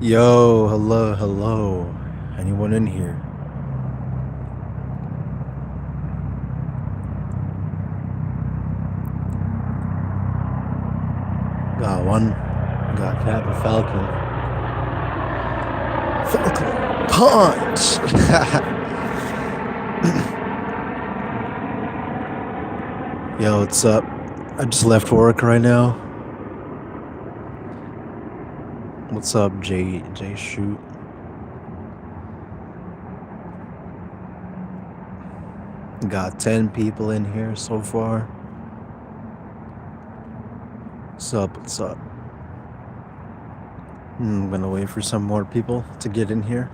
Yo, hello, hello. Anyone in here? Got one. Got Captain Falcon. Falcon Punch! Yo, what's up? I just left work right now. What's up, J Shoot? Got 10 people in here so far. What's up? What's up? I'm gonna wait for some more people to get in here.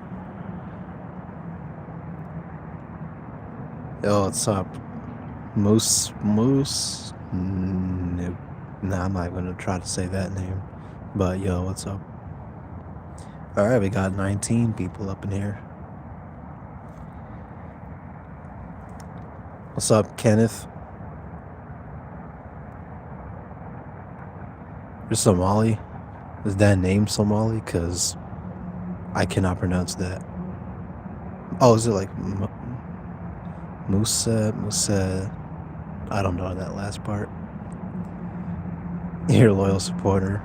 Yo, what's up? Moose? Nope. Nah, I'm not gonna try to say that name. But yo, what's up? Alright, we got 19 people up in here. What's up, Kenneth? You're Somali? Is that name Somali? Because I cannot pronounce that. Oh, is it like Musa? I don't know that last part. You're a loyal supporter.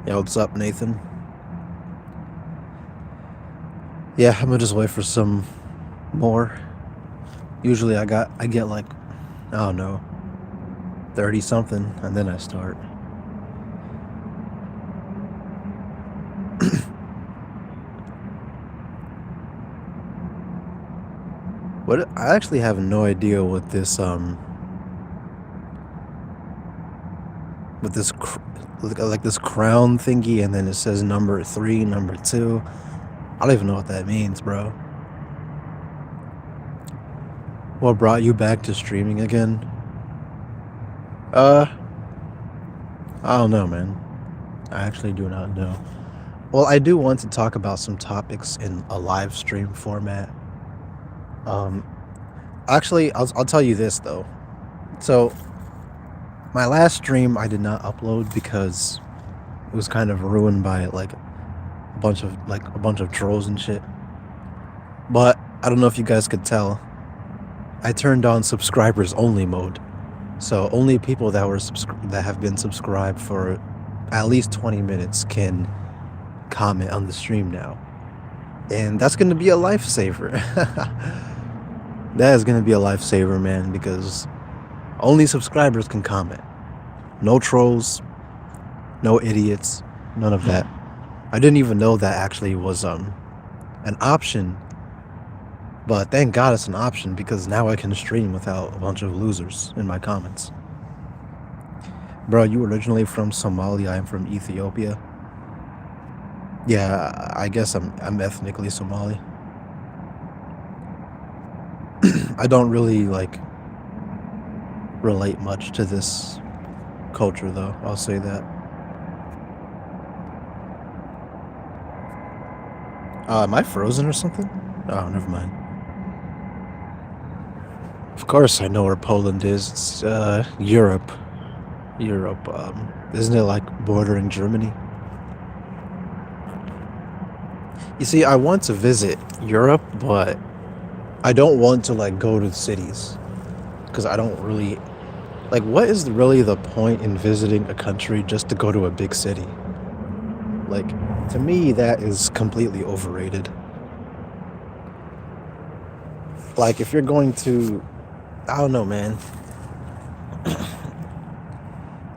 Yeah, what's up, Nathan? Yeah, I'm gonna just wait for some more. Usually I get like, I don't know, 30 something, and then I start. What I actually have no idea what this with this like this crown thingy, and then it says number 3, number 2. I don't even know what that means, bro. What brought you back to streaming again? Uh, I don't know, man. I actually do not know. Well, I do want to talk about some topics in a live stream format. Um, actually, I'll tell you this though. So, my last stream I did not upload because it was kind of ruined by like a bunch of trolls and shit. But I don't know if you guys could tell. I turned on subscribers only mode. So only people that have been subscribed for at least 20 minutes can comment on the stream now. And that's going to be a lifesaver. That is going to be a lifesaver, man, because only subscribers can comment. No trolls, no idiots, none of that. I didn't even know that actually was an option. But thank God it's an option, because now I can stream without a bunch of losers in my comments. Bro, you originally from Somalia, I'm from Ethiopia. Yeah, I guess I'm ethnically Somali. I don't really like relate much to this culture though, I'll say that. Am I frozen or something? Oh, never mind. Of course I know where Poland is. It's Europe. Europe. Isn't it like bordering Germany? You see, I want to visit Europe, but I don't want to like go to cities because I don't really like. What is really the point in visiting a country just to go to a big city? Like, to me, that is completely overrated. Like, if you're going to, I don't know, man.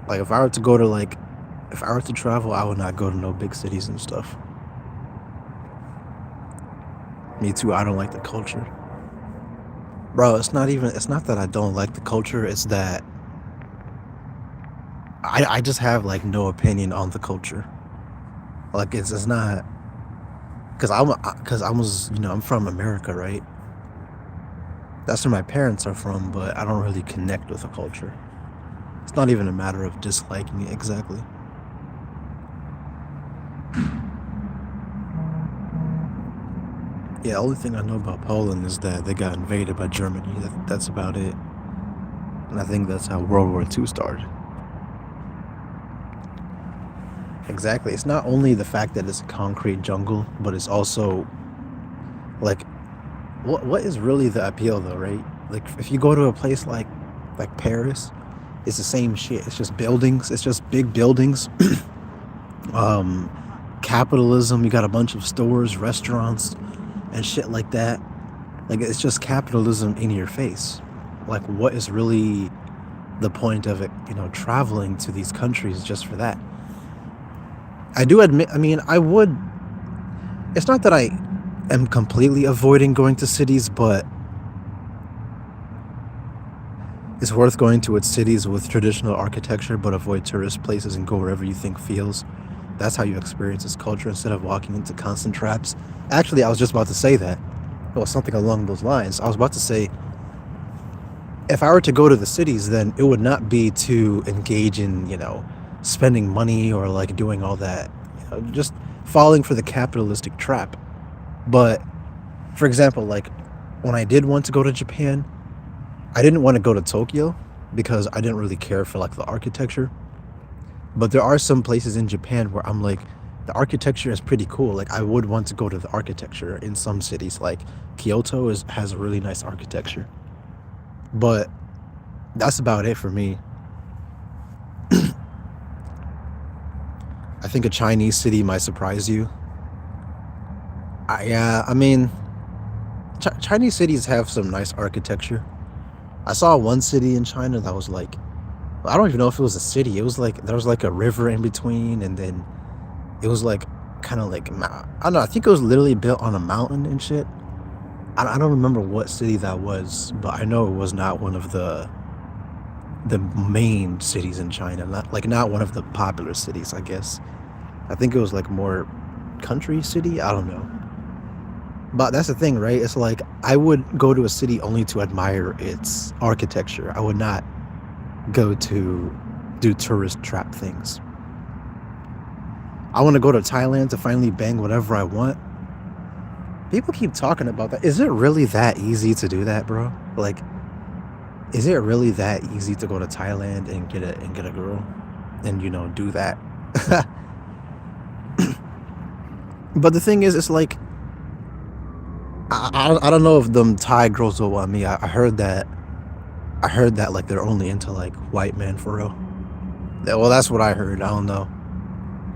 Like, if I were to go to like, if I were to travel, I would not go to no big cities and stuff. Me too. I don't like the culture. Bro, it's not that I don't like the culture, it's that I just have like no opinion on the culture. Like it's not because I was, I'm from America, right? That's where my parents are from, but I don't really connect with the culture. It's not even a matter of disliking it exactly. Yeah, the only thing I know about Poland is that they got invaded by Germany. That's about it. And I think that's how World War II started. Exactly. It's not only the fact that it's a concrete jungle, but it's also like what is really the appeal though, right? Like if you go to a place like Paris, it's the same shit. It's just buildings. It's just big buildings. um Capitalism, you got a bunch of stores, restaurants, and shit like that. Like it's just capitalism in your face. Like what is really the point of it, traveling to these countries just for that? I do admit, I mean, I would, it's not that I am completely avoiding going to cities, but it's worth going to its cities with traditional architecture, but avoid tourist places and go wherever you think feels. That's how you experience its culture instead of walking into constant traps. Actually, I was just about to say that. Well, something along those lines. I was about to say, if I were to go to the cities, then it would not be to engage in, spending money or like doing all that, just falling for the capitalistic trap. But for example, like when I did want to go to Japan, I didn't want to go to Tokyo because I didn't really care for like the architecture. But there are some places in Japan where I'm like, the architecture is pretty cool. Like I would want to go to the architecture in some cities. Like Kyoto has a really nice architecture. But that's about it for me. I think a Chinese city might surprise you. Yeah, I mean, Chinese cities have some nice architecture. I saw one city in China that was like, I don't even know if it was a city. It was like there was like a river in between, and then it was like kind of like I don't know. I think it was literally built on a mountain and shit. I don't remember what city that was, but I know it was not one of the main cities in China. Not one of the popular cities, I guess. I think it was like more country city. I don't know. But that's the thing, right? It's like I would go to a city only to admire its architecture. I would not go to do tourist trap things. I want to go to Thailand to finally bang whatever I want. People keep talking about that. Is it really that easy to do that, bro? Like, is it really that easy to go to Thailand and get a girl and do that? But the thing is, it's like I don't know if them Thai girls will want me. I heard that. I heard that like they're only into like white men for real. Well, that's what I heard. I don't know.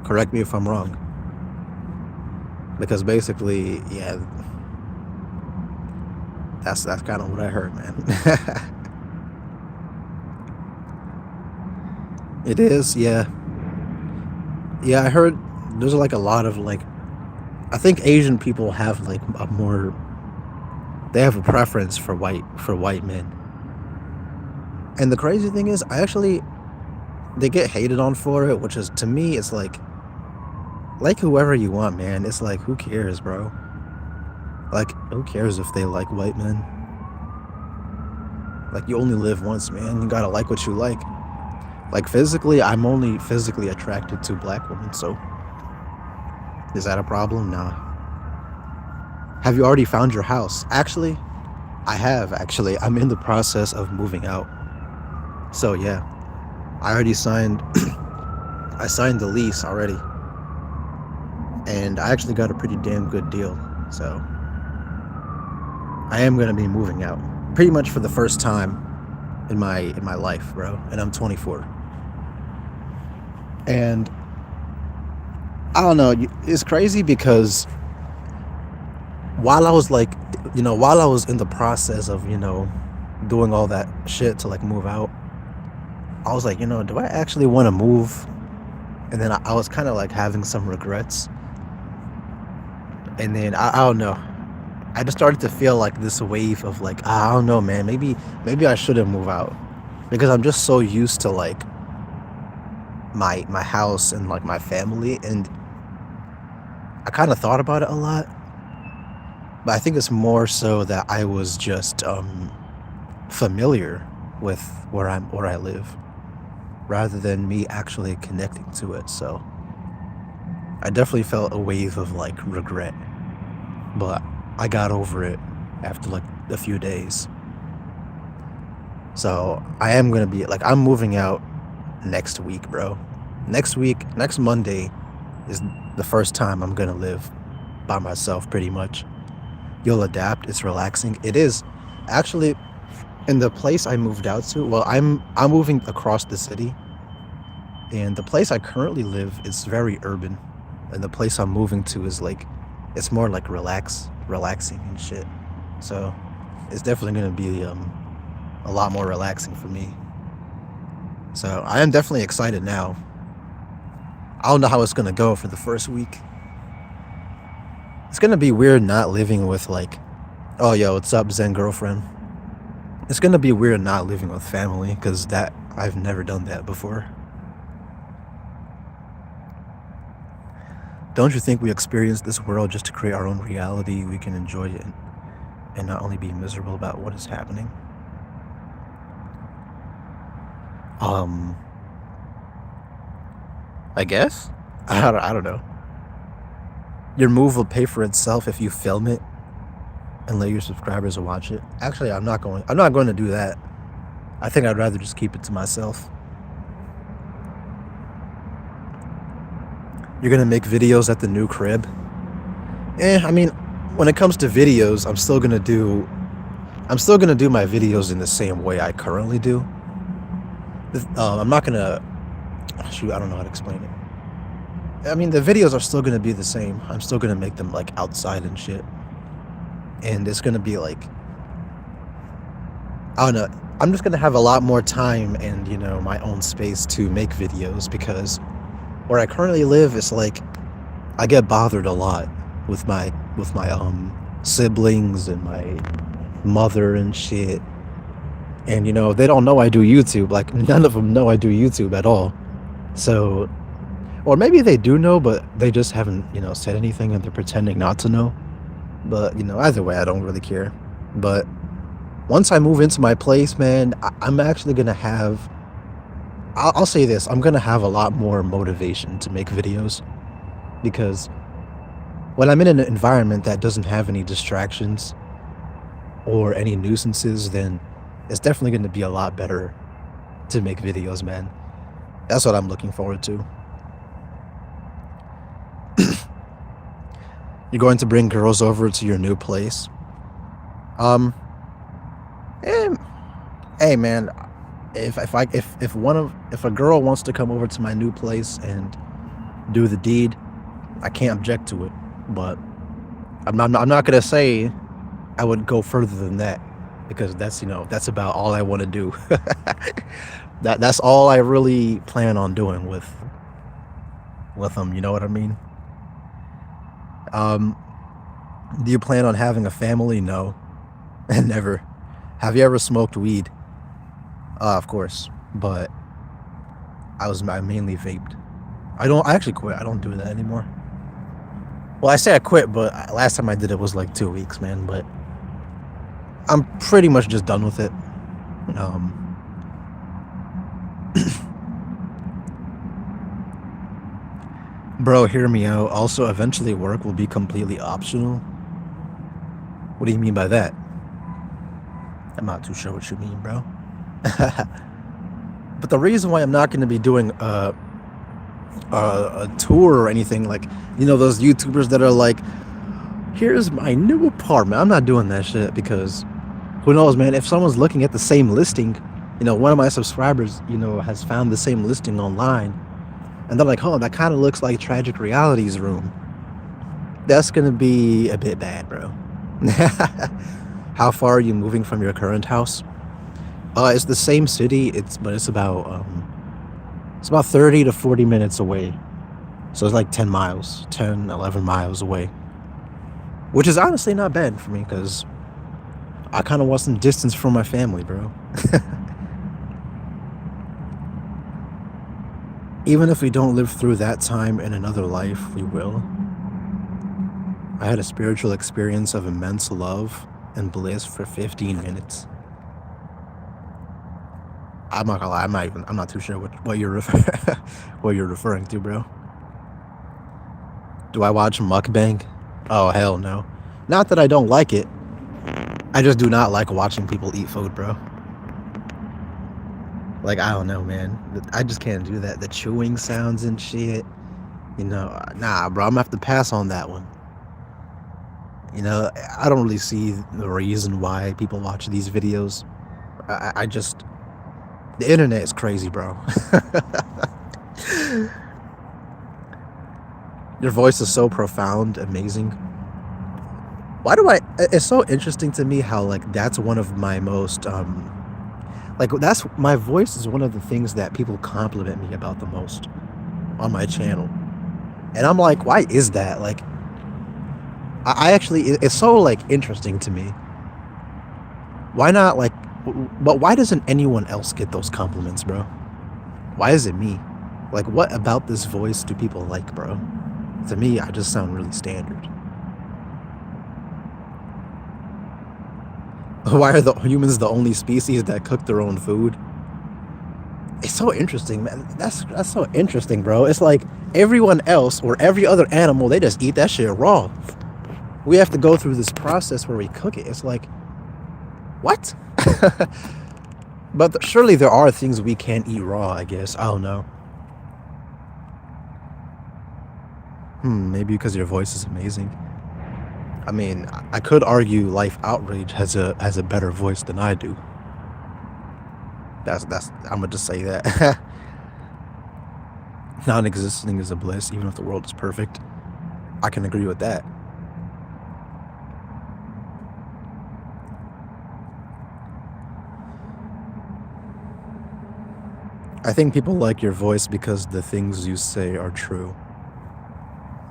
Correct me if I'm wrong. Because basically, yeah, that's kind of what I heard, man. It is, yeah, yeah. I heard there's like a lot of like. I think Asian people have like a more. They have a preference for white men. And the crazy thing is, I actually they get hated on for it, which is to me, it's like whoever you want, man. It's like who cares, bro? Like who cares if they like white men? Like you only live once, man. You gotta like what you like. Like physically, I'm only physically attracted to black women, so is that a problem? Nah. Have you already found your house? Actually, I have actually. I'm in the process of moving out. So yeah, I already signed I signed the lease already. And I actually got a pretty damn good deal. So I am gonna be moving out. Pretty much for the first time in my life, bro. And I'm 24. And I don't know, it's crazy because while I was like, while I was in the process of, doing all that shit to like move out, I was like, do I actually want to move? And then I was kind of like having some regrets. And then I don't know. I just started to feel like this wave of like, I don't know, man. Maybe I shouldn't move out because I'm just so used to like my house and like my family, and I kind of thought about it a lot. But I think it's more so that I was just familiar with where I live, rather than me actually connecting to it. So I definitely felt a wave of like regret, but I got over it after like a few days. So I am gonna be like I'm moving out next week, bro. Next Monday is the first time I'm gonna live by myself pretty much. You'll adapt, it's relaxing. It is actually in the place I moved out to. Well, I'm moving across the city, and the place I currently live is very urban. And the place I'm moving to is like it's more like relaxing and shit. So it's definitely gonna be a lot more relaxing for me. So I am definitely excited now. I don't know how it's gonna go for the first week. It's gonna be weird not living with like, oh yo, what's up, Zen girlfriend? It's gonna be weird not living with family because that I've never done that before. Don't you think we experience this world just to create our own reality? We can enjoy it and not only be miserable about what is happening. Um, I guess. I don't know. Your move will pay for itself if you film it and let your subscribers watch it. Actually, I'm not going to do that. I think I'd rather just keep it to myself. You're gonna make videos at the new crib? I mean, when it comes to videos, I'm still gonna do my videos in the same way I currently do. I'm not gonna shoot. I don't know how to explain it. I mean, the videos are still gonna be the same. I'm still gonna make them like outside and shit, and it's gonna be like I don't know. I'm just gonna have a lot more time and my own space to make videos because where I currently live is like I get bothered a lot with my siblings and my mother and shit. And they don't know I do YouTube. Like none of them know I do YouTube at all. So, or maybe they do know, but they just haven't said anything and they're pretending not to know. But either way, I don't really care. But once I move into my place, man, I'm actually gonna have. I'll say this: I'm gonna have a lot more motivation to make videos because when I'm in an environment that doesn't have any distractions or any nuisances, then it's definitely going to be a lot better to make videos, man. That's what I'm looking forward to. You're going to bring girls over to your new place. Um, eh, hey, man, if a girl wants to come over to my new place and do the deed, I can't object to it. But I'm not gonna say I would go further than that because that's about all I want to do. That's all I really plan on doing with them. You know what I mean? Um, do you plan on having a family? No, never. Have you ever smoked weed? Of course, but I mainly vaped. I actually quit. I don't do that anymore. Well, I say I quit, but last time I did it was like 2 weeks, man. But I'm pretty much just done with it. Um, bro, hear me out. Also, eventually work will be completely optional. What do you mean by that? I'm not too sure what you mean, bro. But the reason why I'm not going to be doing a tour or anything like those YouTubers that are like, here's my new apartment. I'm not doing that shit because who knows, man? If someone's looking at the same listing, one of my subscribers, has found the same listing online, and they're like, "Oh, that kind of looks like Tragic Reality's room." That's gonna be a bit bad, bro. How far are you moving from your current house? It's the same city. It's about 30 to 40 minutes away. So it's like 10 miles, 10, 11 miles away, which is honestly not bad for me because I kind of want some distance from my family, bro. Even if we don't live through that time in another life, we will. I had a spiritual experience of immense love and bliss for 15 minutes. I'm not gonna lie, I'm not too sure what you're what you're referring to, bro. Do I watch mukbang? Oh hell no. Not that I don't like it. I just do not like watching people eat food, bro. Like, I don't know, man. I just can't do that. The chewing sounds and shit. Nah, bro. I'm gonna have to pass on that one. I don't really see the reason why people watch these videos. I just the internet is crazy, bro. Your voice is so profound, amazing. Why do I? It's so interesting to me how like that's one of my most like that's my voice is one of the things that people compliment me about the most on my channel, and I'm like, why is that? Like, I actually it's so like interesting to me. Why not like? But why doesn't anyone else get those compliments, bro? Why is it me? Like, what about this voice do people like, bro? To me, I just sound really standard. Why are the humans the only species that cook their own food? It's so interesting, man. That's so interesting, bro. It's like everyone else or every other animal, they just eat that shit raw. We have to go through this process where we cook it. It's like, what? But surely there are things we can't eat raw, I guess. I don't know. Maybe because your voice is amazing. I mean, I could argue Life Outrage has a better voice than I do. That's I'm gonna just say that. Non-existing is a bliss, even if the world is perfect. I can agree with that. I think people like your voice because the things you say are true.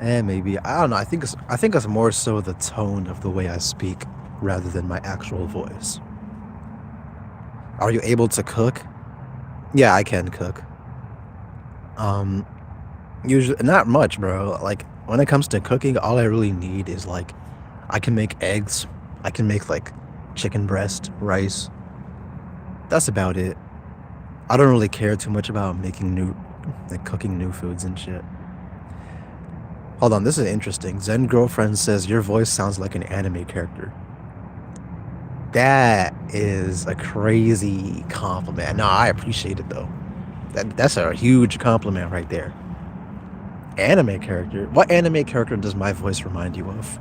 And maybe I don't know. I think it's more so the tone of the way I speak rather than my actual voice. Are you able to cook? Yeah, I can cook. Um, Usually not much, bro. Like when it comes to cooking, all I really need is like I can make eggs. I can make like chicken breast, rice. That's about it. I don't really care too much about like cooking new foods and shit. Hold on, this is interesting. Zen girlfriend says your voice sounds like an anime character. That is a crazy compliment. No, I appreciate it though. That's a huge compliment right there. Anime character? What anime character does my voice remind you of?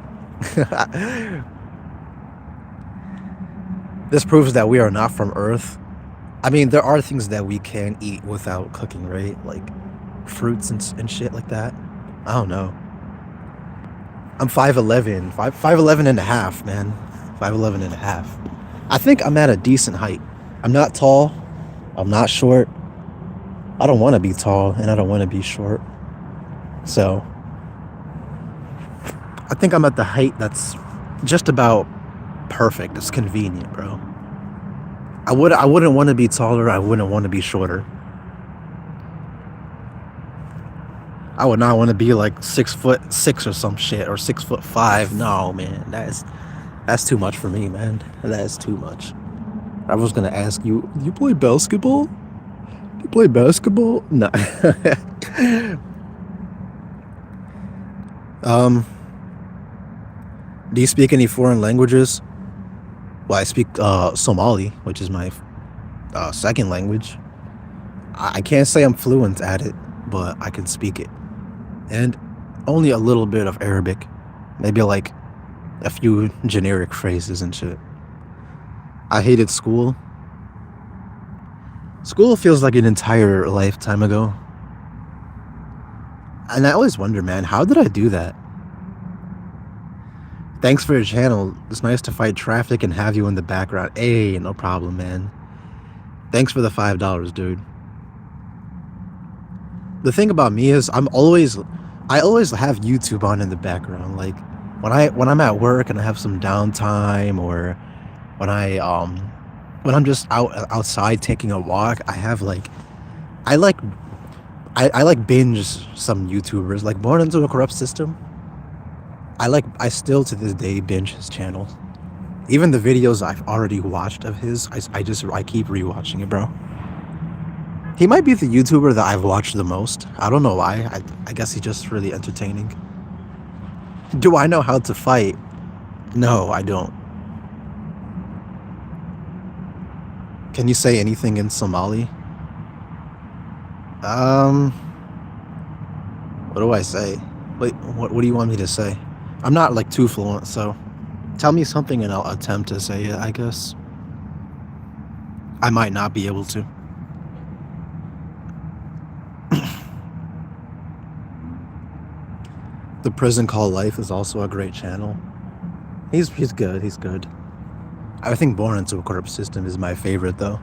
This proves that we are not from Earth. I mean, there are things that we can eat without cooking, right? Like fruits and shit like that. I don't know. I'm 5'11", 5'11" and a half, man. 5'11" and a half. I think I'm at a decent height. I'm not tall. I'm not short. I don't want to be tall and I don't want to be short. So I think I'm at the height that's just about perfect. It's convenient, bro. I wouldn't want to be taller. I wouldn't want to be shorter. I would not want to be like 6'6" or some shit or 6'5". No, man, that's too much for me, man. That is too much. I was gonna ask you, do you play basketball? Do you play basketball? No. um, do you speak any foreign languages? Well, I speak Somali, which is my second language. I can't say I'm fluent at it, but I can speak it, and only a little bit of Arabic, maybe like a few generic phrases and shit. I hated school. School feels like an entire lifetime ago. And I always wonder, man, how did I do that? Thanks for your channel. It's nice to fight traffic and have you in the background. Hey, no problem, man. Thanks for the $5, dude. The thing about me is I always have YouTube on in the background. Like when I'm at work and I have some downtime, or when when I'm just outside taking a walk, I have like I like I like binge some YouTubers like Born Into a Corrupt System. I still to this day binge his channel. Even the videos I've already watched of his, I keep rewatching it, bro. He might be the YouTuber that I've watched the most. I don't know why. I guess he's just really entertaining. Do I know how to fight? No, I don't. Can you say anything in Somali? Um, what do I say? Wait, what do you want me to say? I'm not like too fluent, so tell me something and I'll attempt to say it, I guess. I might not be able to. The Prison Call Life is also a great channel. He's good, he's good. I think Born into a Corrupt System is my favorite though.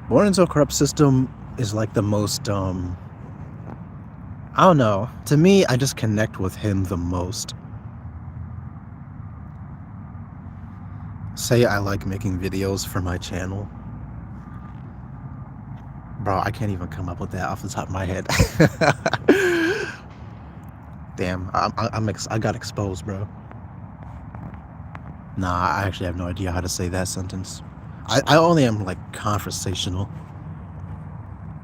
Born into a Corrupt System is like the most I don't know. To me, I just connect with him the most. Say I like making videos for my channel. Bro, I can't even come up with that off the top of my head. Damn, I got exposed, bro. Nah, I actually have no idea how to say that sentence. I only am like conversational.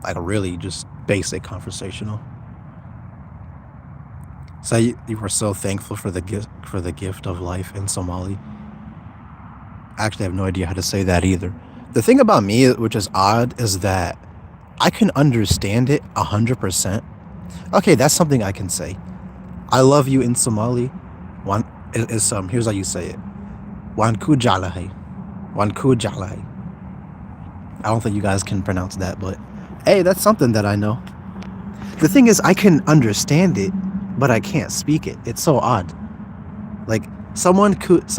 Like really just basic conversational. Say you were so thankful for the gift of life in Somali. I actually have no idea how to say that either. The thing about me, which is odd, is that I can understand it 100%. Okay, that's something I can say. I love you in Somali. One is here's how you say it. Wan ku jalahi. Wan ku jalahi. I don't think you guys can pronounce that, but hey, that's something that I know. The thing is, I can understand it, but I can't speak it. It's so odd. Like someone could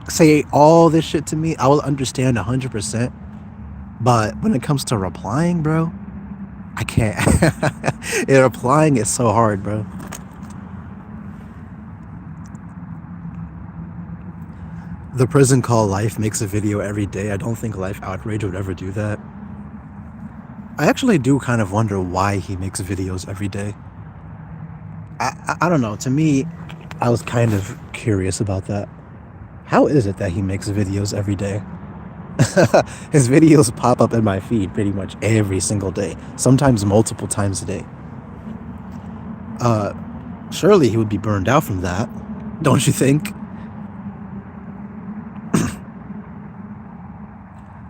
say all this shit to me, I will understand 100%. But when it comes to replying, bro, I can't. And replying is so hard, bro. The Prison Call Life makes a video every day. I don't think Life Outrage would ever do that. I actually do kind of wonder why he makes videos every day. I don't know. To me, I was kind of curious about that. How is it that he makes videos every day? His videos pop up in my feed pretty much every single day, sometimes multiple times a day. Surely he would be burned out from that, don't you think?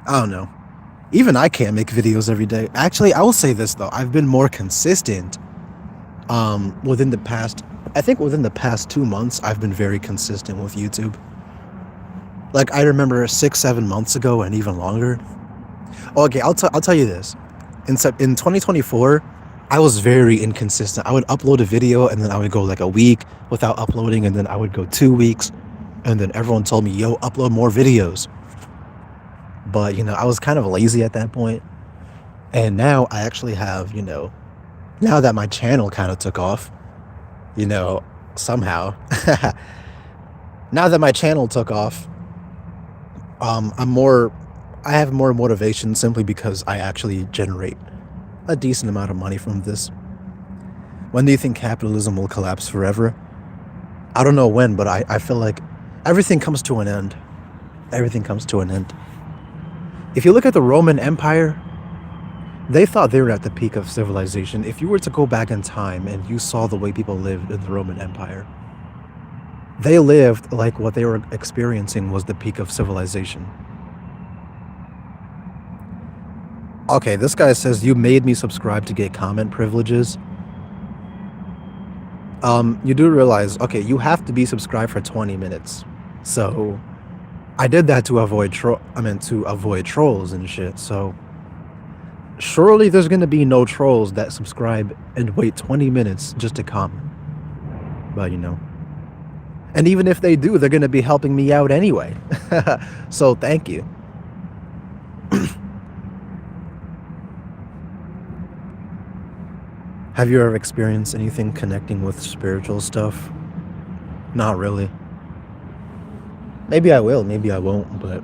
I don't know. Even I can't make videos every day. Actually, I will say this though. I've been more consistent within the past, I think within the past 2 months, I've been very consistent with YouTube. Like I remember 6-7 months ago and even longer. Oh, okay, I'll tell you this. In 2024, I was very inconsistent. I would upload a video and then I would go like a week without uploading, and then I would go 2 weeks, and then everyone told me, "Yo, upload more videos." But I was kind of lazy at that point, and now I actually have, now that my channel kind of took off, somehow. Now that my channel took off, I have more motivation simply because I actually generate a decent amount of money from this. When do you think capitalism will collapse forever? I don't know when, but I feel like everything comes to an end. Everything comes to an end. If you look at the Roman Empire, they thought they were at the peak of civilization. If you were to go back in time and you saw the way people lived in the Roman Empire, they lived like what they were experiencing was the peak of civilization. Okay, this guy says, you made me subscribe to get comment privileges. You do realize, okay, you have to be subscribed for 20 minutes. So I did that to avoid trolls and shit. So surely there's going to be no trolls that subscribe and wait 20 minutes just to comment. But and even if they do, they're going to be helping me out anyway. So thank you. Have you ever experienced anything connecting with spiritual stuff? Not really. Maybe I will, maybe I won't, but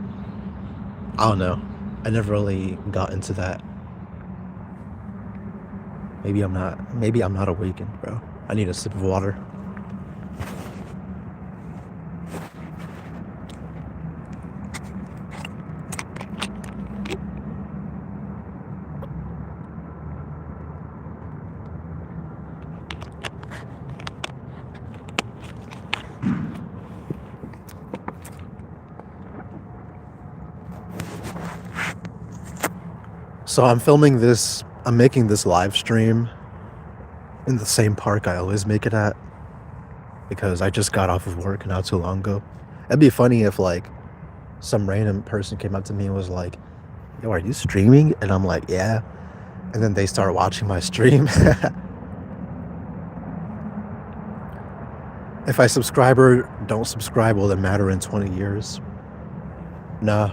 I don't know. I never really got into that. Maybe I'm not awakened, bro. I need a sip of water. So I'm making this live stream in the same park I always make it at because I just got off of work not too long ago. It'd be funny if like some random person came up to me and was like, "Yo, are you streaming?" And I'm like, "Yeah." And then they start watching my stream. If I subscribe or don't subscribe, will it matter in 20 years? Nah.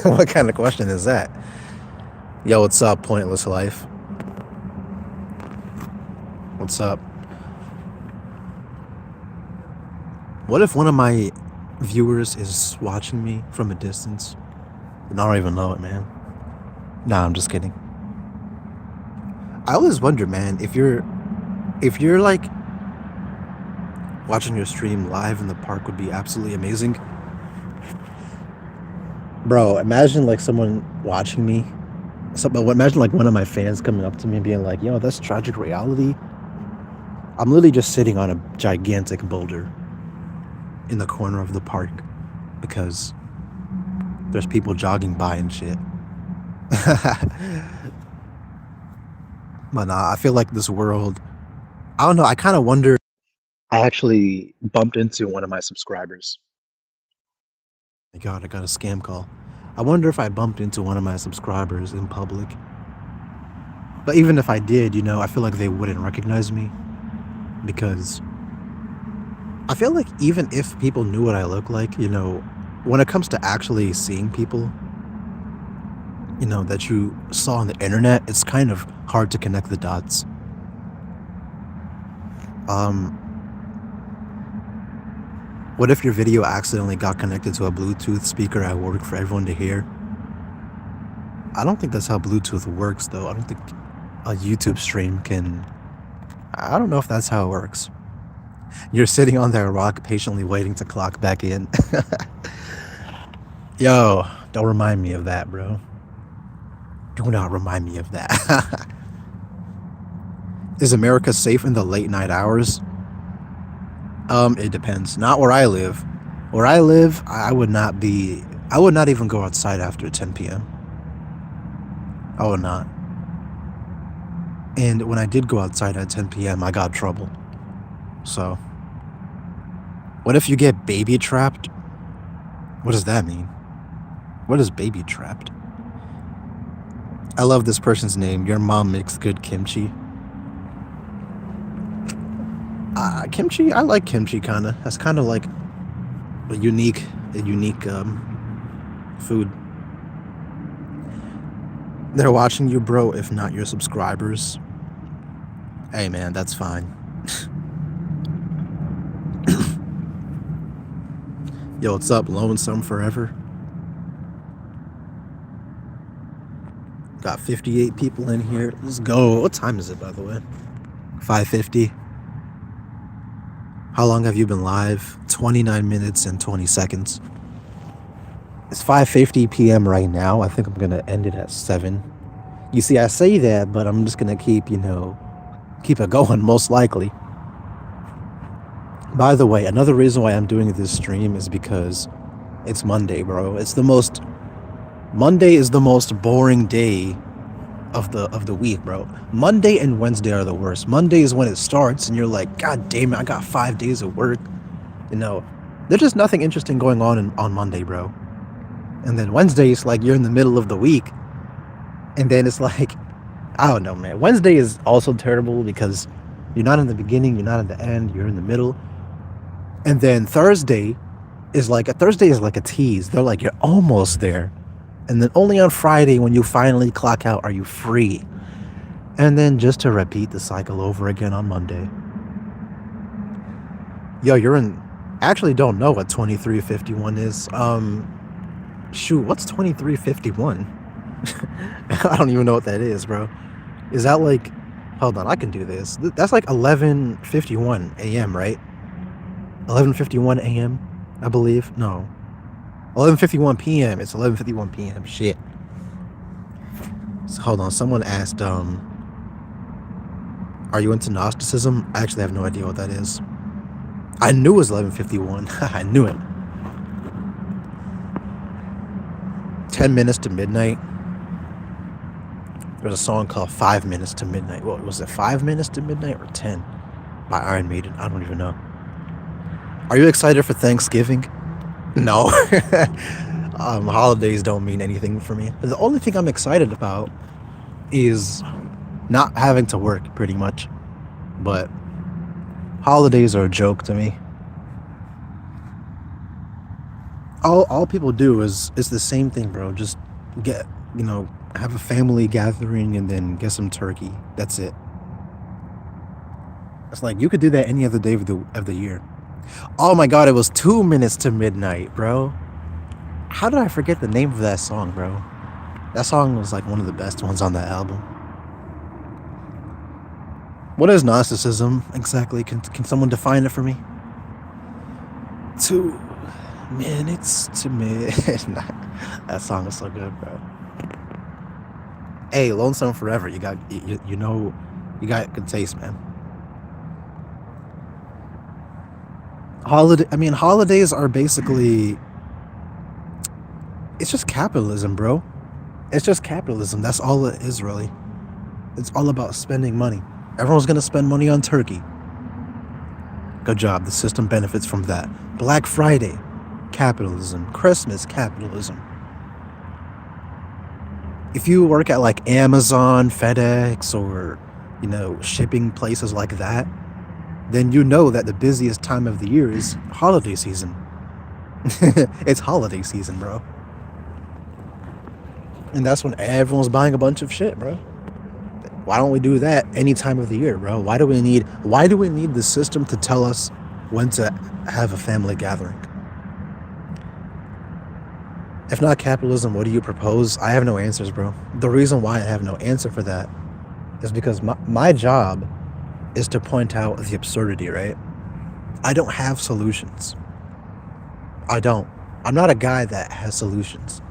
What kind of question is that? Yo, what's up, Pointless Life? What's up? What if one of my viewers is watching me from a distance? And I don't even know it, man. Nah, I'm just kidding. I always wonder, man, if you're like watching your stream live in the park would be absolutely amazing. Bro, imagine like someone watching me. Imagine like one of my fans coming up to me and being like, "Yo, that's tragic reality." I'm literally just sitting on a gigantic boulder in the corner of the park because there's people jogging by and shit. But nah, I feel like this world, I don't know, I kind of wonder. I actually bumped into one of my subscribers. My God, I got a scam call. I wonder if I bumped into one of my subscribers in public. But even if I did, I feel like they wouldn't recognize me because I feel like even if people knew what I look like, when it comes to actually seeing people, that you saw on the internet, it's kind of hard to connect the dots. Um, what if your video accidentally got connected to a Bluetooth speaker at work for everyone to hear? I don't think that's how Bluetooth works, though. I don't think a YouTube stream can. I don't know if that's how it works. You're sitting on that rock patiently waiting to clock back in. Yo, don't remind me of that, bro. Do not remind me of that. Is America safe in the late night hours? It depends. Not where I live. Where I live, I would not even go outside after 10 p.m. I would not. And when I did go outside at 10 p.m., I got trouble. So, what if you get baby trapped? What does that mean? What is baby trapped? I love this person's name. Your mom makes good kimchi. Kimchi, I like kimchi kind of. That's kind of like a unique food. They're watching you, bro, if not your subscribers. Hey, man, that's fine. Yo, what's up, Lonesome Forever? Got 58 people in here. Let's go. What time is it, by the way? 5:50. How long have you been live? 29 minutes and 20 seconds. It's 5:50 p.m. right now. I think I'm going to end it at 7. You see, I say that, but I'm just going to keep it going, most likely. By the way, another reason why I'm doing this stream is because it's Monday, bro. Monday is the most boring day of the week, bro. Monday and Wednesday are the worst. Monday is when it starts and you're like, God damn it, I got 5 days of work. There's just nothing interesting going on Monday, bro. And then Wednesday is like you're in the middle of the week. And then it's like, I don't know, man. Wednesday is also terrible because you're not in the beginning, you're not in the end, you're in the middle. And then Thursday is like a tease. They're like, you're almost there. And then only on Friday, when you finally clock out, are you free. And then just to repeat the cycle over again on Monday. Yo, actually don't know what 2351 is. Shoot, what's 2351? I don't even know what that is, bro. Is that like, hold on, I can do this. That's like 11:51 a.m., right? 11:51 a.m., I believe. No. 11:51 p.m. It's 11:51 p.m. Shit. So hold on. Someone asked, are you into Gnosticism? I actually have no idea what that is. I knew it was 11:51. I knew it. 10 minutes to midnight. There's a song called 5 Minutes to Midnight. What was it, 5 minutes to midnight or 10 by Iron Maiden? I don't even know. Are you excited for Thanksgiving? No. Holidays don't mean anything for me. The only thing I'm excited about is not having to work, pretty much. But holidays are a joke to me. All people do is it's the same thing, bro. Just get have a family gathering and then get some turkey. That's it. It's like you could do that any other day of the year. Oh my god, it was 2 minutes to midnight, bro. How did I forget the name of that song, bro? That song was like one of the best ones on that album. What is Gnosticism exactly? Can someone define it for me? 2 minutes to midnight. That song is so good, bro. Hey, Lonesome Forever. You got you got good taste, man. Holidays are basically it's just capitalism, bro. It's just capitalism. That's all it is, really. It's all about spending money. Everyone's gonna spend money on turkey. Good job. The system benefits from that. Black Friday, capitalism. Christmas, capitalism. If you work at like Amazon, FedEx, or shipping places like that, then you know that the busiest time of the year is holiday season. It's holiday season, bro. And that's when everyone's buying a bunch of shit, bro. Why don't we do that any time of the year, bro? Why do we need the system to tell us when to have a family gathering? If not capitalism, what do you propose? I have no answers, bro. The reason why I have no answer for that is because my job is to point out the absurdity, right? I don't have solutions. I don't. I'm not a guy that has solutions.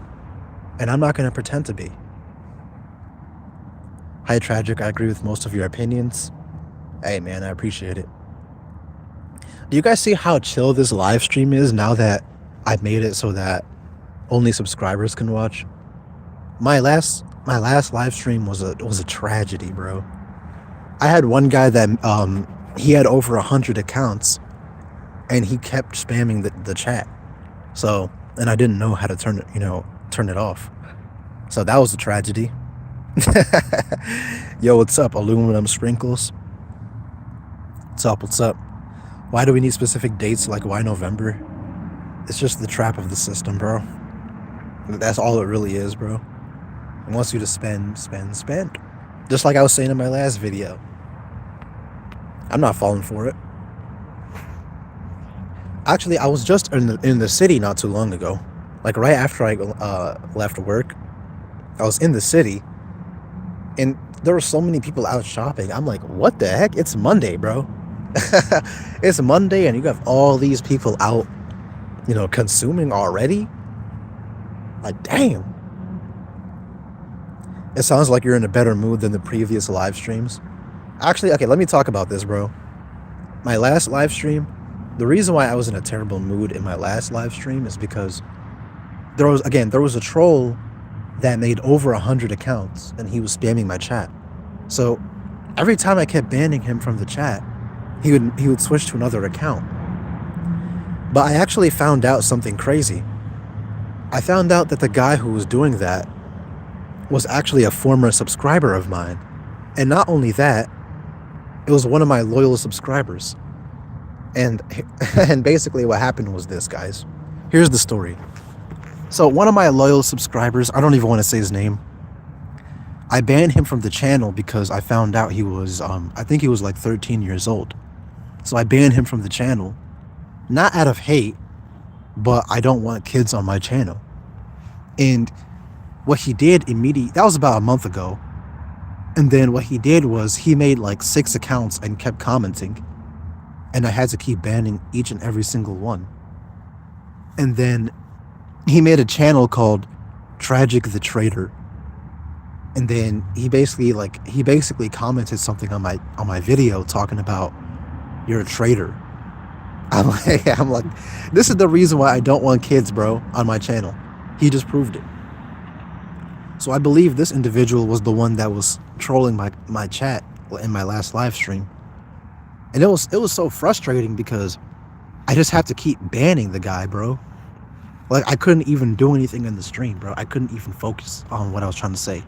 And I'm not going to pretend to be. Hi, Tragic. I agree with most of your opinions. Hey, man, I appreciate it. Do you guys see how chill this live stream is now that I've made it so that only subscribers can watch? My last live stream was a tragedy, bro. I had one guy that he had over 100 accounts, and he kept spamming the chat. So, and I didn't know how to turn it off. So that was a tragedy. Yo, what's up, Aluminum Sprinkles? What's up? Why do we need specific dates? Like, why November? It's just the trap of the system, bro. That's all it really is, bro. It wants you to spend. Just like I was saying in my last video. I'm not falling for it. Actually, I was just in the city not too long ago. Like right after I left work, I was in the city, and there were so many people out shopping. I'm like, what the heck? It's Monday, bro. It's Monday, and you have all these people out, consuming already. Like, damn. It sounds like you're in a better mood than the previous live streams. Actually, okay, let me talk about this, bro. My last live stream, the reason why I was in a terrible mood in my last live stream is because there was a troll that made over 100 accounts, and he was spamming my chat. So every time I kept banning him from the chat, he would switch to another account. But I actually found out something crazy. I found out that the guy who was doing that was actually a former subscriber of mine. And not only that, it was one of my loyal subscribers. And basically what happened was this, guys. Here's the story. So one of my loyal subscribers, I don't even want to say his name, I banned him from the channel because I found out he was, I think he was like 13 years old. So I banned him from the channel. Not out of hate, but I don't want kids on my channel. And what he did immediately, that was about a month ago. And then what he did was he made like 6 accounts and kept commenting. And I had to keep banning each and every single one. And then he made a channel called Tragic the Traitor. And then he basically commented something on my video talking about, you're a traitor. I'm like, this is the reason why I don't want kids, bro, on my channel. He just proved it. So I believe this individual was the one that was trolling my chat in my last live stream. And it was so frustrating because I just have to keep banning the guy, bro. Like, I couldn't even do anything in the stream, bro. I couldn't even focus on what I was trying to say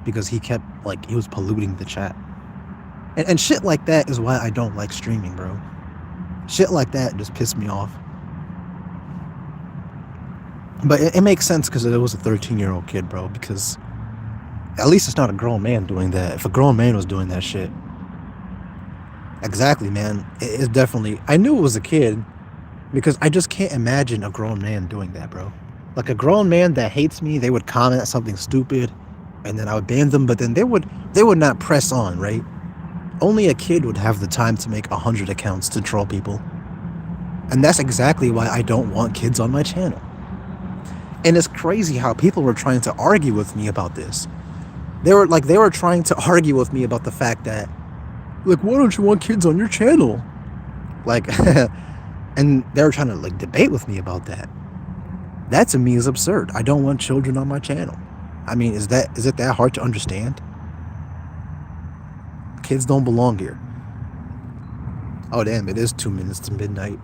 because he kept, like, he was polluting the chat. And shit like that is why I don't like streaming, bro. Shit like that just pissed me off. But it makes sense because it was a 13-year-old kid, bro, because at least it's not a grown man doing that. If a grown man was doing that shit. Exactly, man. It's definitely... I knew it was a kid because I just can't imagine a grown man doing that, bro. Like, a grown man that hates me, they would comment something stupid and then I would ban them, but then they would not press on, right? Only a kid would have the time to make 100 accounts to troll people. And that's exactly why I don't want kids on my channel. And it's crazy how people were trying to argue with me about this. They were trying to argue with me about the fact that, like, why don't you want kids on your channel? Like, and they were trying to, like, debate with me about that. That to me is absurd. I don't want children on my channel. I mean, is it that hard to understand? Kids don't belong here. Oh, damn, it is 2 minutes to midnight.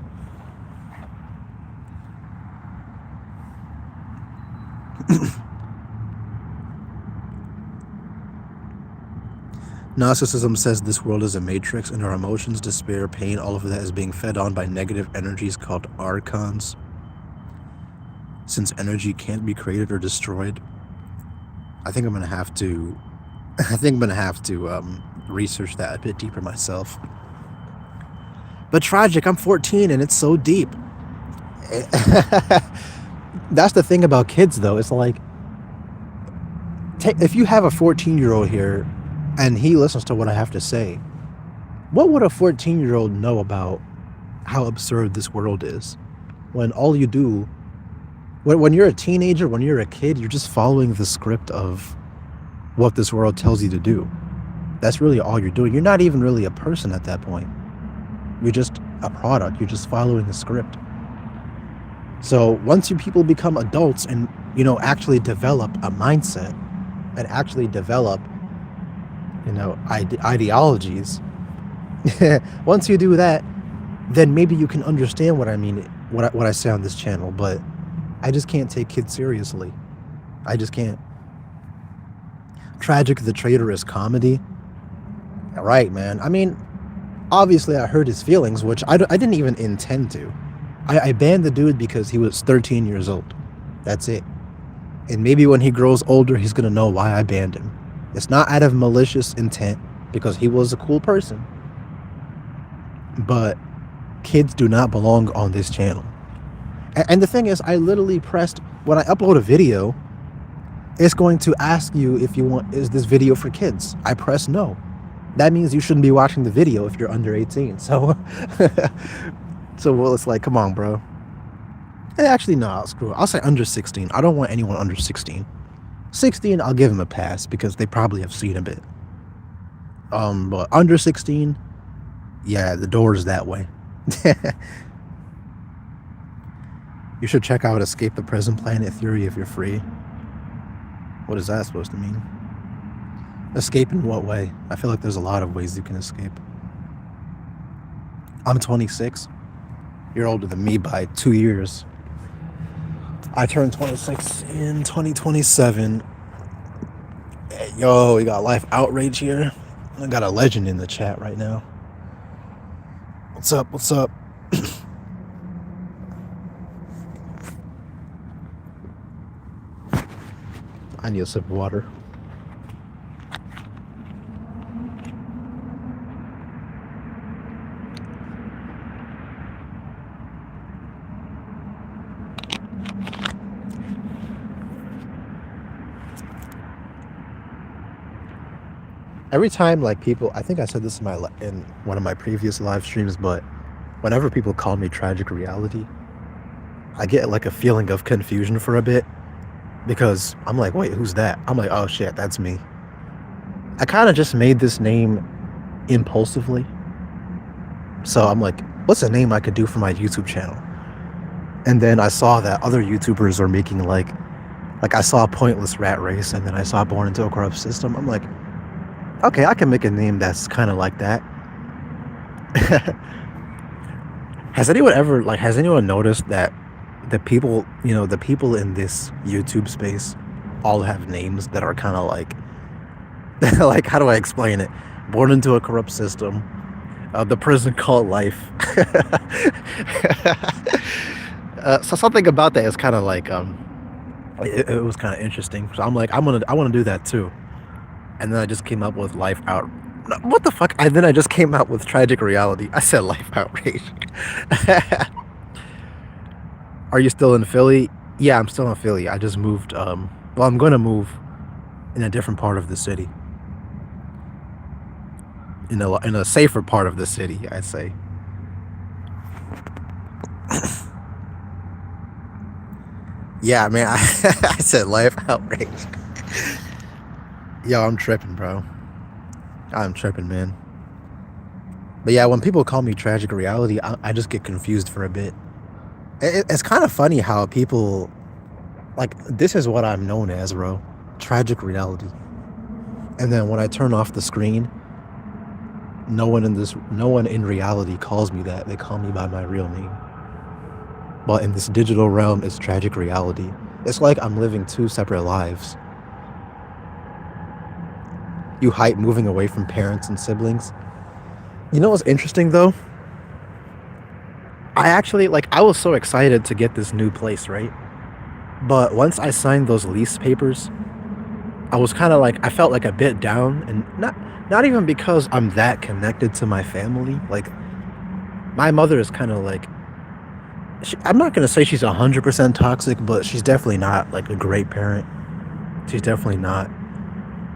Narcissism says this world is a matrix and our emotions, despair, pain, all of that is being fed on by negative energies called archons. Since energy can't be created or destroyed, I think I'm gonna have to research that a bit deeper myself. But tragic, I'm 14 and it's so deep. That's the thing about kids, though. It's like, if you have a 14-year-old here and he listens to what I have to say, what would a 14-year-old know about how absurd this world is? When all you do, when you're a teenager, when you're a kid, you're just following the script of what this world tells you to do. That's really all you're doing. You're not even really a person at that point. You're just a product. You're just following the script. So once you people become adults and, you know, actually develop a mindset and actually develop, you know, ideologies, once you do that, then maybe you can understand what I mean, what I say on this channel. But I just can't take kids seriously. I just can't. Tragic the Traitor is comedy. Right, man. I mean, obviously I hurt his feelings, which I didn't even intend to. I banned the dude because he was 13 years old. That's it. And maybe when he grows older, he's going to know why I banned him. It's not out of malicious intent, because he was a cool person. But kids do not belong on this channel. And the thing is, I literally pressed, when I upload a video, it's going to ask you if you want, is this video for kids? I press no. That means you shouldn't be watching the video if you're under 18. So... So, well, it's like, come on, bro. Actually, no, screw it. I'll say under 16. I don't want anyone under 16. 16, I'll give them a pass because they probably have seen a bit. But under 16, yeah, the door is that way. You should check out Escape the Present Planet Theory if you're free. What is that supposed to mean? Escape in what way? I feel like there's a lot of ways you can escape. I'm 26. You're older than me by 2 years. I turned 26 in 2027. Hey, yo, we got Life Outrage here. I got a legend in the chat right now. What's up? What's up? I need a sip of water. Every time, like, people, I think I said this in one of my previous live streams, but whenever people call me Tragic Reality, I get like a feeling of confusion for a bit because I'm like, wait, who's that? I'm like, oh shit, that's me. I kind of just made this name impulsively. So I'm like, what's a name I could do for my YouTube channel? And then I saw that other YouTubers are making like Like I saw Pointless Rat Race, and then I saw Born into a Corrupt System. I'm like, okay, I can make a name that's kind of like that. Has anyone noticed that the people, the people in this YouTube space all have names that are kind of like, like, how do I explain it? Born into a corrupt system, the prison called life. So something about that is kind of like, it was kind of interesting. So I'm like, I want to do that too. And then I just came up with life out. No, what the fuck? And then I just came out with tragic reality. I said life outrage. Are you still in Philly? Yeah, I'm still in Philly. I just moved. Well, I'm going to move in a different part of the city, in a safer part of the city, I'd say. Yeah, man. I said life outrage. Yo, I'm tripping, bro. I'm tripping, man. But yeah, when people call me tragic reality, I just get confused for a bit. It's kind of funny how people like this is what I'm known as, bro. Tragic reality. And then when I turn off the screen, no one in reality calls me that. They call me by my real name. But in this digital realm, it's tragic reality. It's like I'm living two separate lives. You hype moving away from parents and siblings. You know what's interesting though? I was so excited to get this new place, right? But once I signed those lease papers, I was kind of like I felt like a bit down, and not even because I'm that connected to my family. Like my mother is kind of like I'm not gonna say she's 100% toxic, but she's definitely not like a great parent. She's definitely not.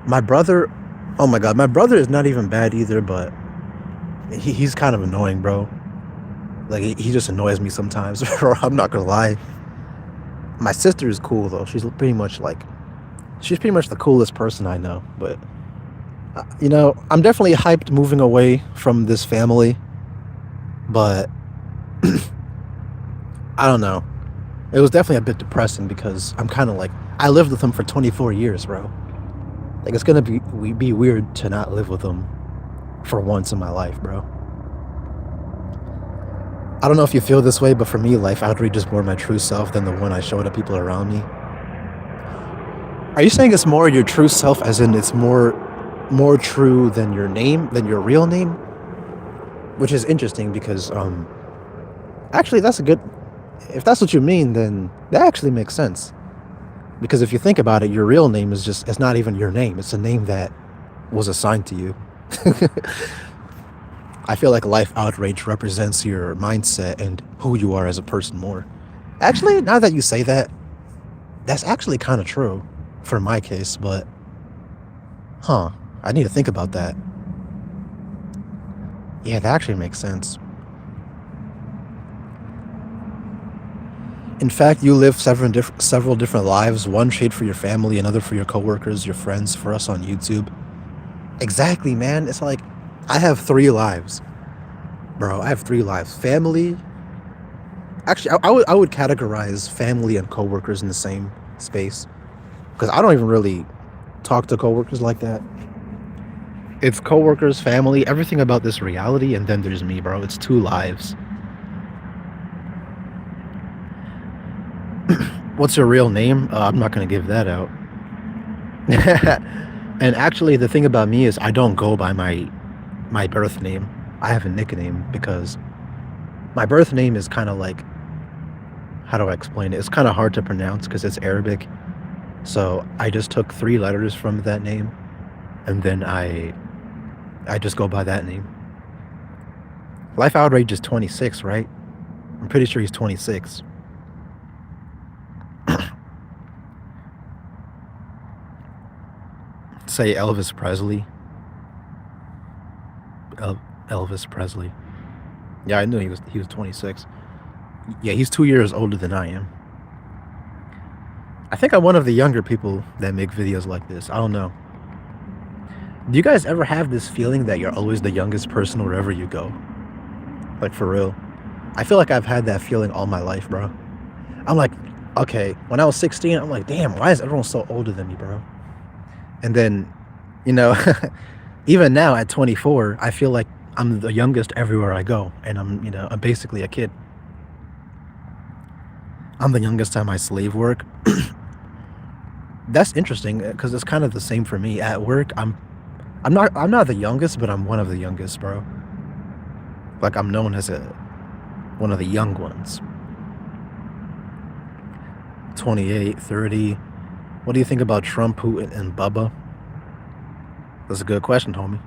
My brother, oh my god, my brother is not even bad either, but he's kind of annoying, bro. Like he just annoys me sometimes, bro. I'm not gonna lie. My sister is cool though. She's pretty much the coolest person I know. But I'm definitely hyped moving away from this family. But I don't know. It was definitely a bit depressing because I'm kind of like I lived with them for 24 years, bro. Like it's gonna be weird to not live with them for once in my life, bro. I don't know if you feel this way, but for me, life outreach is more my true self than the one I show to people around me. Are you saying it's more your true self, as in it's more true than your name, than your real name? Which is interesting because actually that's a good. If that's what you mean, then that actually makes sense. Because if you think about it, your real name is it's not even your name. It's a name that was assigned to you. I feel like life outrage represents your mindset and who you are as a person more. Actually, now that you say that, that's actually kind of true for my case, but I need to think about that. Yeah, that actually makes sense. In fact, you live several different lives, one shade for your family, another for your coworkers, your friends, for us on YouTube. Exactly, man. It's like I have three lives, bro. I have three lives. Family. Actually, I would categorize family and coworkers in the same space because I don't even really talk to coworkers like that. It's coworkers, family, everything about this reality, and then there's me, bro. It's two lives. What's your real name? I'm not gonna give that out. And actually, the thing about me is I don't go by my birth name. I have a nickname because my birth name is kind of like how do I explain it? It's kind of hard to pronounce because it's Arabic. So I just took three letters from that name, and then I just go by that name. Life Outrage is 26, right? I'm pretty sure he's 26. Say Elvis Presley. Elvis Presley. Yeah, I knew he was 26. Yeah, he's 2 years older than I am. I think I'm one of the younger people that make videos like this. I don't know. Do you guys ever have this feeling that you're always the youngest person wherever you go? Like for real. I feel like I've had that feeling all my life, bro. I'm like, Okay, when I was 16, I'm like, damn, why is everyone so older than me, bro? And then, you know, even now at 24, I feel like I'm the youngest everywhere I go, and I'm basically a kid. I'm the youngest at my slave work. That's interesting because it's kind of the same for me at work. I'm not the youngest, but I'm one of the youngest, bro. Like I'm known as one of the young ones. 28, 30. What do you think about Trump, Putin, and Bubba? That's a good question, homie.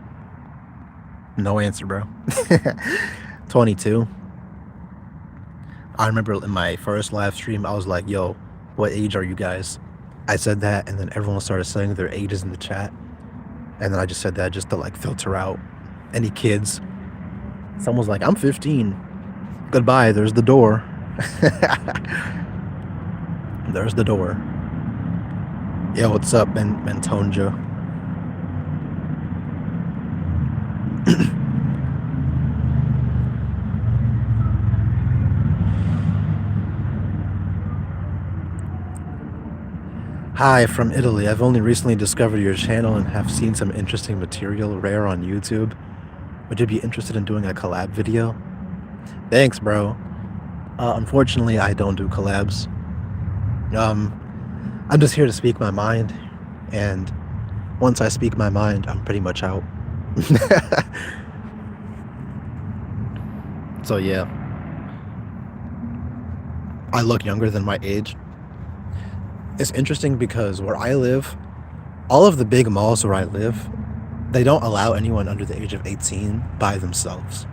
No answer, bro. 22. I remember in my first live stream, I was like, yo, what age are you guys? I said that, and then everyone started saying their ages in the chat. And then I just said that just to like filter out any kids. Someone's like, I'm 15. Goodbye, there's the door. There's the door. Yo, what's up, Bentonja? Hi, from Italy. I've only recently discovered your channel and have seen some interesting material rare on YouTube. Would you be interested in doing a collab video? Thanks, bro. Unfortunately, I don't do collabs. I'm just here to speak my mind, and once I speak my mind, I'm pretty much out. So yeah, I look younger than my age. It's interesting because where I live, all of the big malls where I live, they don't allow anyone under the age of 18 by themselves.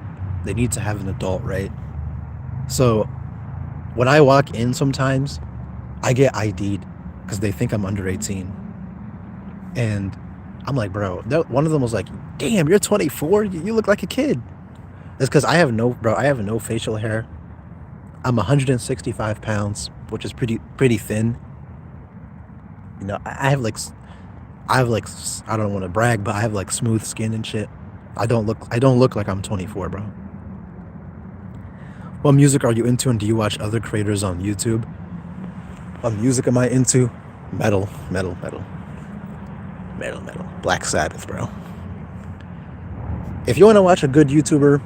They need to have an adult, right? So when I walk in sometimes, I get ID'd because they think I'm under 18. And I'm like, bro, one of them was like, damn, you're 24? You look like a kid. It's because I have no facial hair. I'm 165 pounds, which is pretty thin. You know, I have like, I don't want to brag, but I have like smooth skin and shit. I don't look like I'm 24, bro. What music are you into, and do you watch other creators on YouTube? What music am I into? Metal. Black Sabbath, bro. If you want to watch a good YouTuber,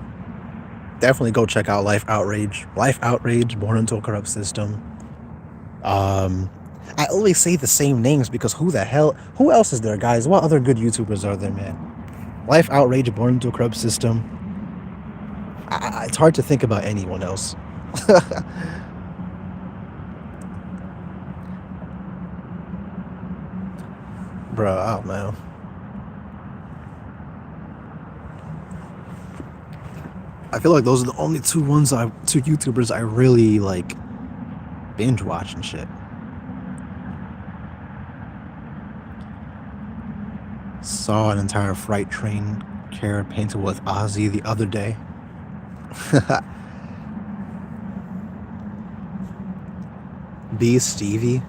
definitely go check out Life Outrage. Life Outrage, Born into a Corrupt System. I always say the same names because who else is there, guys? What other good YouTubers are there, man? Life Outrage, Born into a Corrupt System. It's hard to think about anyone else. Bro, I don't know. I feel like those are the only two YouTubers I really like binge watch and shit. Saw an entire freight train carrier painted with Ozzy the other day. B Stevie.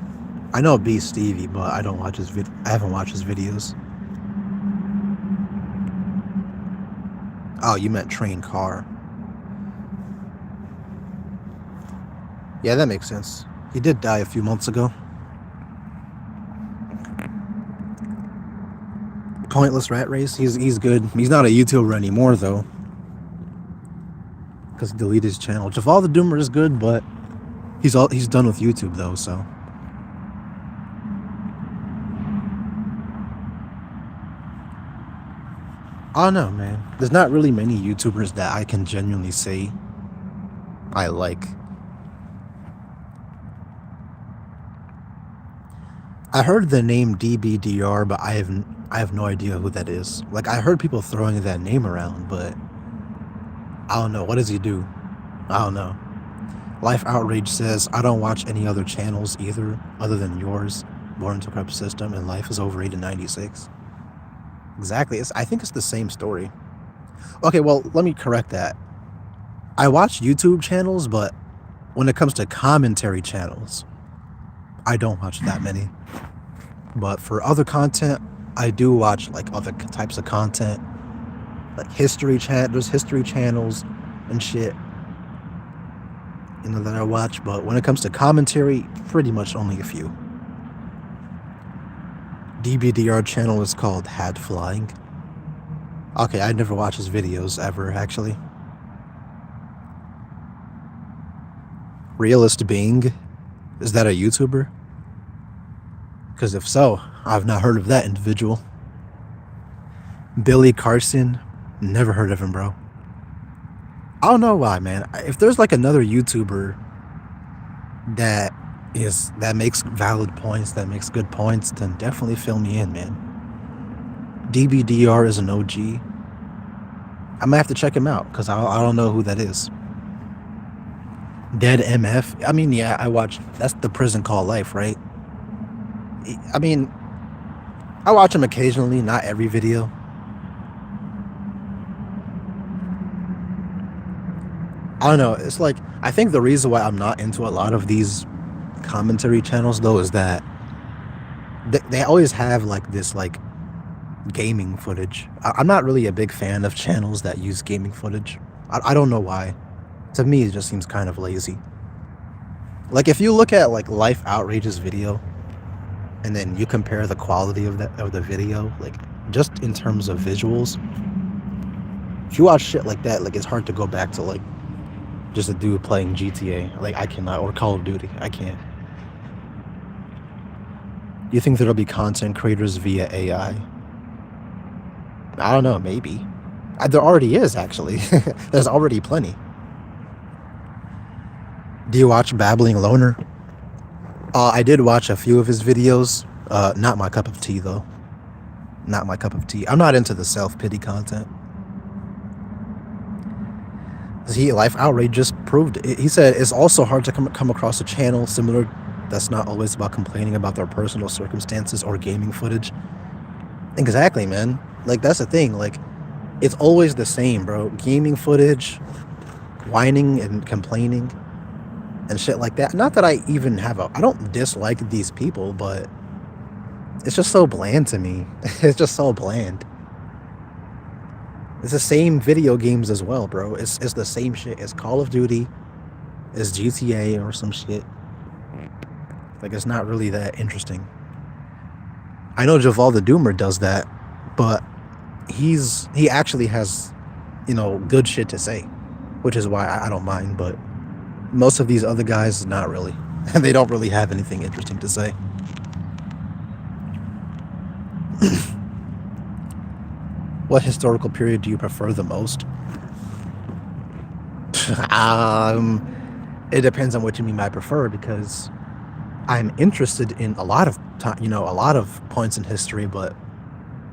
I know B Stevie, but I don't watch I haven't watched his videos. Oh, you meant train car. Yeah, that makes sense. He did die a few months ago. Pointless Rat Race. He's good. He's not a YouTuber anymore though, because he deleted his channel. Jafal the Doomer is good, but he's done with YouTube though. So I don't know, man. There's not really many YouTubers that I can genuinely say I like. I heard the name DBDR, but I have no idea who that is. Like, I heard people throwing that name around, but I don't know. What does he do? I don't know. Life Outrage says, I don't watch any other channels either, other than yours, Born into a Corrupt System, and Life is overrated 96. Exactly. I think it's the same story. Okay, well, let me correct that. I watch YouTube channels, but when it comes to commentary channels, I don't watch that many. But for other content, I do watch like other types of content, like there's history channels and shit. that I watch, but when it comes to commentary, pretty much only a few. DBDR channel is called Hat Flying. Okay, I never watched his videos ever, actually. Realist Bing, is that a YouTuber? Because if so, I've not heard of that individual. Billy Carson, never heard of him, bro. I don't know why, man. If there's like another YouTuber that makes valid points, that makes good points, then definitely fill me in, man. DBDR is an OG. I might have to check him out because I don't know who that is. Dead MF. I mean, yeah, I watched. That's the Prison Call Life, right? I mean, I watch him occasionally, not every video. I don't know. It's like I think the reason why I'm not into a lot of these commentary channels though is that they always have like this like gaming footage. I'm not really a big fan of channels that use gaming footage. I don't know why. To me, it just seems kind of lazy. Like if you look at like Life Outrage's video, and then you compare the quality of the video, like just in terms of visuals. If you watch shit like that, like it's hard to go back to like just a dude playing GTA. Like I cannot, or Call of Duty. I can't. Do you think there'll be content creators via AI? I don't know, maybe. There already is, actually. There's already plenty. Do you watch Babbling Loner? I did watch a few of his videos. Not my cup of tea, though. Not my cup of tea. I'm not into the self-pity content. Life Outrage just proved it. He said it's also hard to come across a channel similar that's not always about complaining about their personal circumstances or gaming footage. Exactly, man. Like, that's the thing. Like, it's always the same, bro. Gaming footage, whining and complaining, and shit like that. Not that I even I don't dislike these people, but it's just so bland to me. It's just so bland. It's the same video games as well, bro. It's the same shit. It's Call of Duty, it's GTA or some shit. Like, it's not really that interesting. I know Javal the Doomer does that, but he actually has, good shit to say, which is why I don't mind. But most of these other guys, not really. And they don't really have anything interesting to say. What historical period do you prefer the most? It depends on what you mean by prefer, because I'm interested in a lot of time, a lot of points in history. But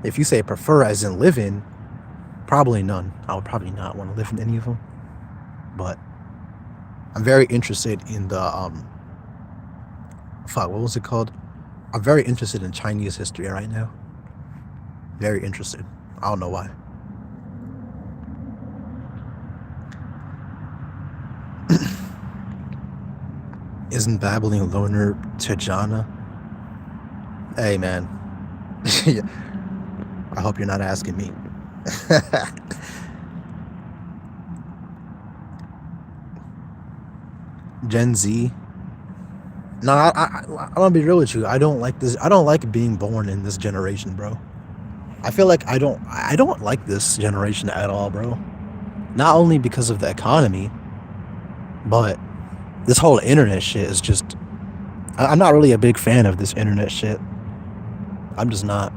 if you say prefer as in live in, probably none. I would probably not want to live in any of them. But I'm very interested in the what was it called? I'm very interested in Chinese history right now. Very interested. I don't know why. Isn't Babbling Loner Tajana? Hey, man. I hope you're not asking me. Gen Z. No, I'm gonna be real with you. I don't like this. I don't like being born in this generation, bro. I feel like I don't like this generation at all, bro. Not only because of the economy, but this whole internet shit is just... I'm not really a big fan of this internet shit. I'm just not.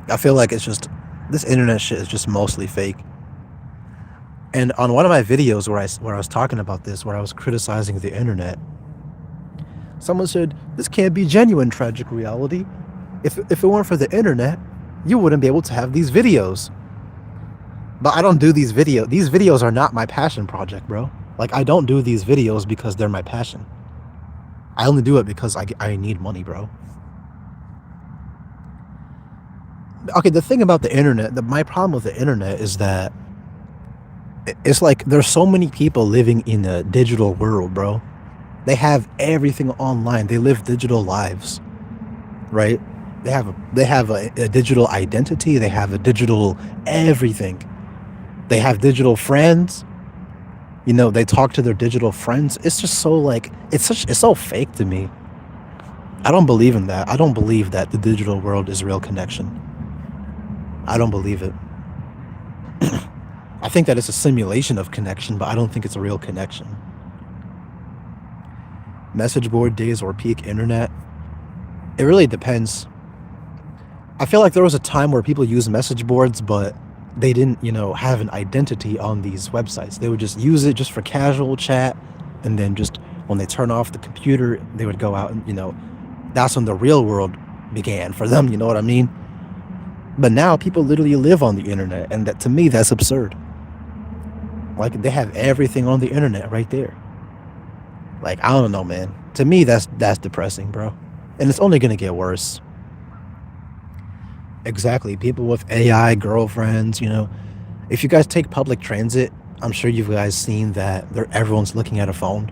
I feel like it's just... This internet shit is just mostly fake. And on one of my videos where I was talking about this, where I was criticizing the internet, someone said, this can't be genuine tragic reality. If it weren't for the internet, you wouldn't be able to have these videos. But I don't do these videos. These videos are not my passion project, bro. Like, I don't do these videos because they're my passion. I only do it because I need money, bro. Okay, the thing about the internet, my problem with the internet is that it's like there's so many people living in a digital world, bro. They have everything online. They live digital lives, right? They have a digital identity. They have a digital everything. They have digital friends. They talk to their digital friends. It's just so like it's so fake to me. I don't believe in that. I don't believe that the digital world is real connection. I don't believe it. I think that it's a simulation of connection, but I don't think it's a real connection. Message board days or peak internet. It really depends. I feel like there was a time where people used message boards, but they didn't, have an identity on these websites. They would just use it just for casual chat, and then just when they turn off the computer, they would go out and, that's when the real world began for them, you know what I mean? But now people literally live on the internet, and that to me that's absurd. Like they have everything on the internet right there. Like I don't know, man. To me that's depressing, bro. And it's only going to get worse. Exactly. People with AI girlfriends, if you guys take public transit, I'm sure you guys seen that everyone's looking at a phone.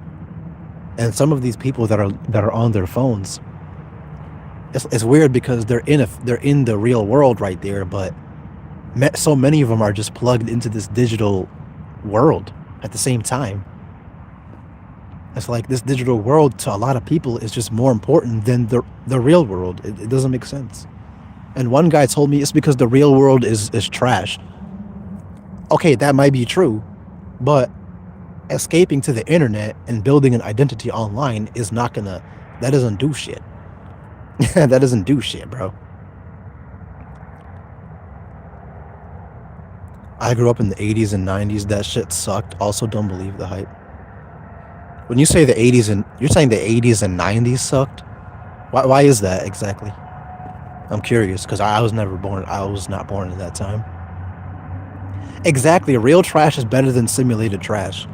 And some of these people that are on their phones, it's weird because they're in the real world right there, but so many of them are just plugged into this digital world at the same time. It's like this digital world to a lot of people is just more important than the real world. It doesn't make sense. And one guy told me it's because the real world is trash. Okay, that might be true, but escaping to the internet and building an identity online is not gonna, that doesn't do shit. That doesn't do shit, bro. I grew up in the 80s and 90s. That shit sucked. Also, don't believe the hype. When you say the 80s and you're saying the 80s and 90s sucked, why is that exactly? I'm curious because I was never born. I was not born in that time. Exactly. Real trash is better than simulated trash.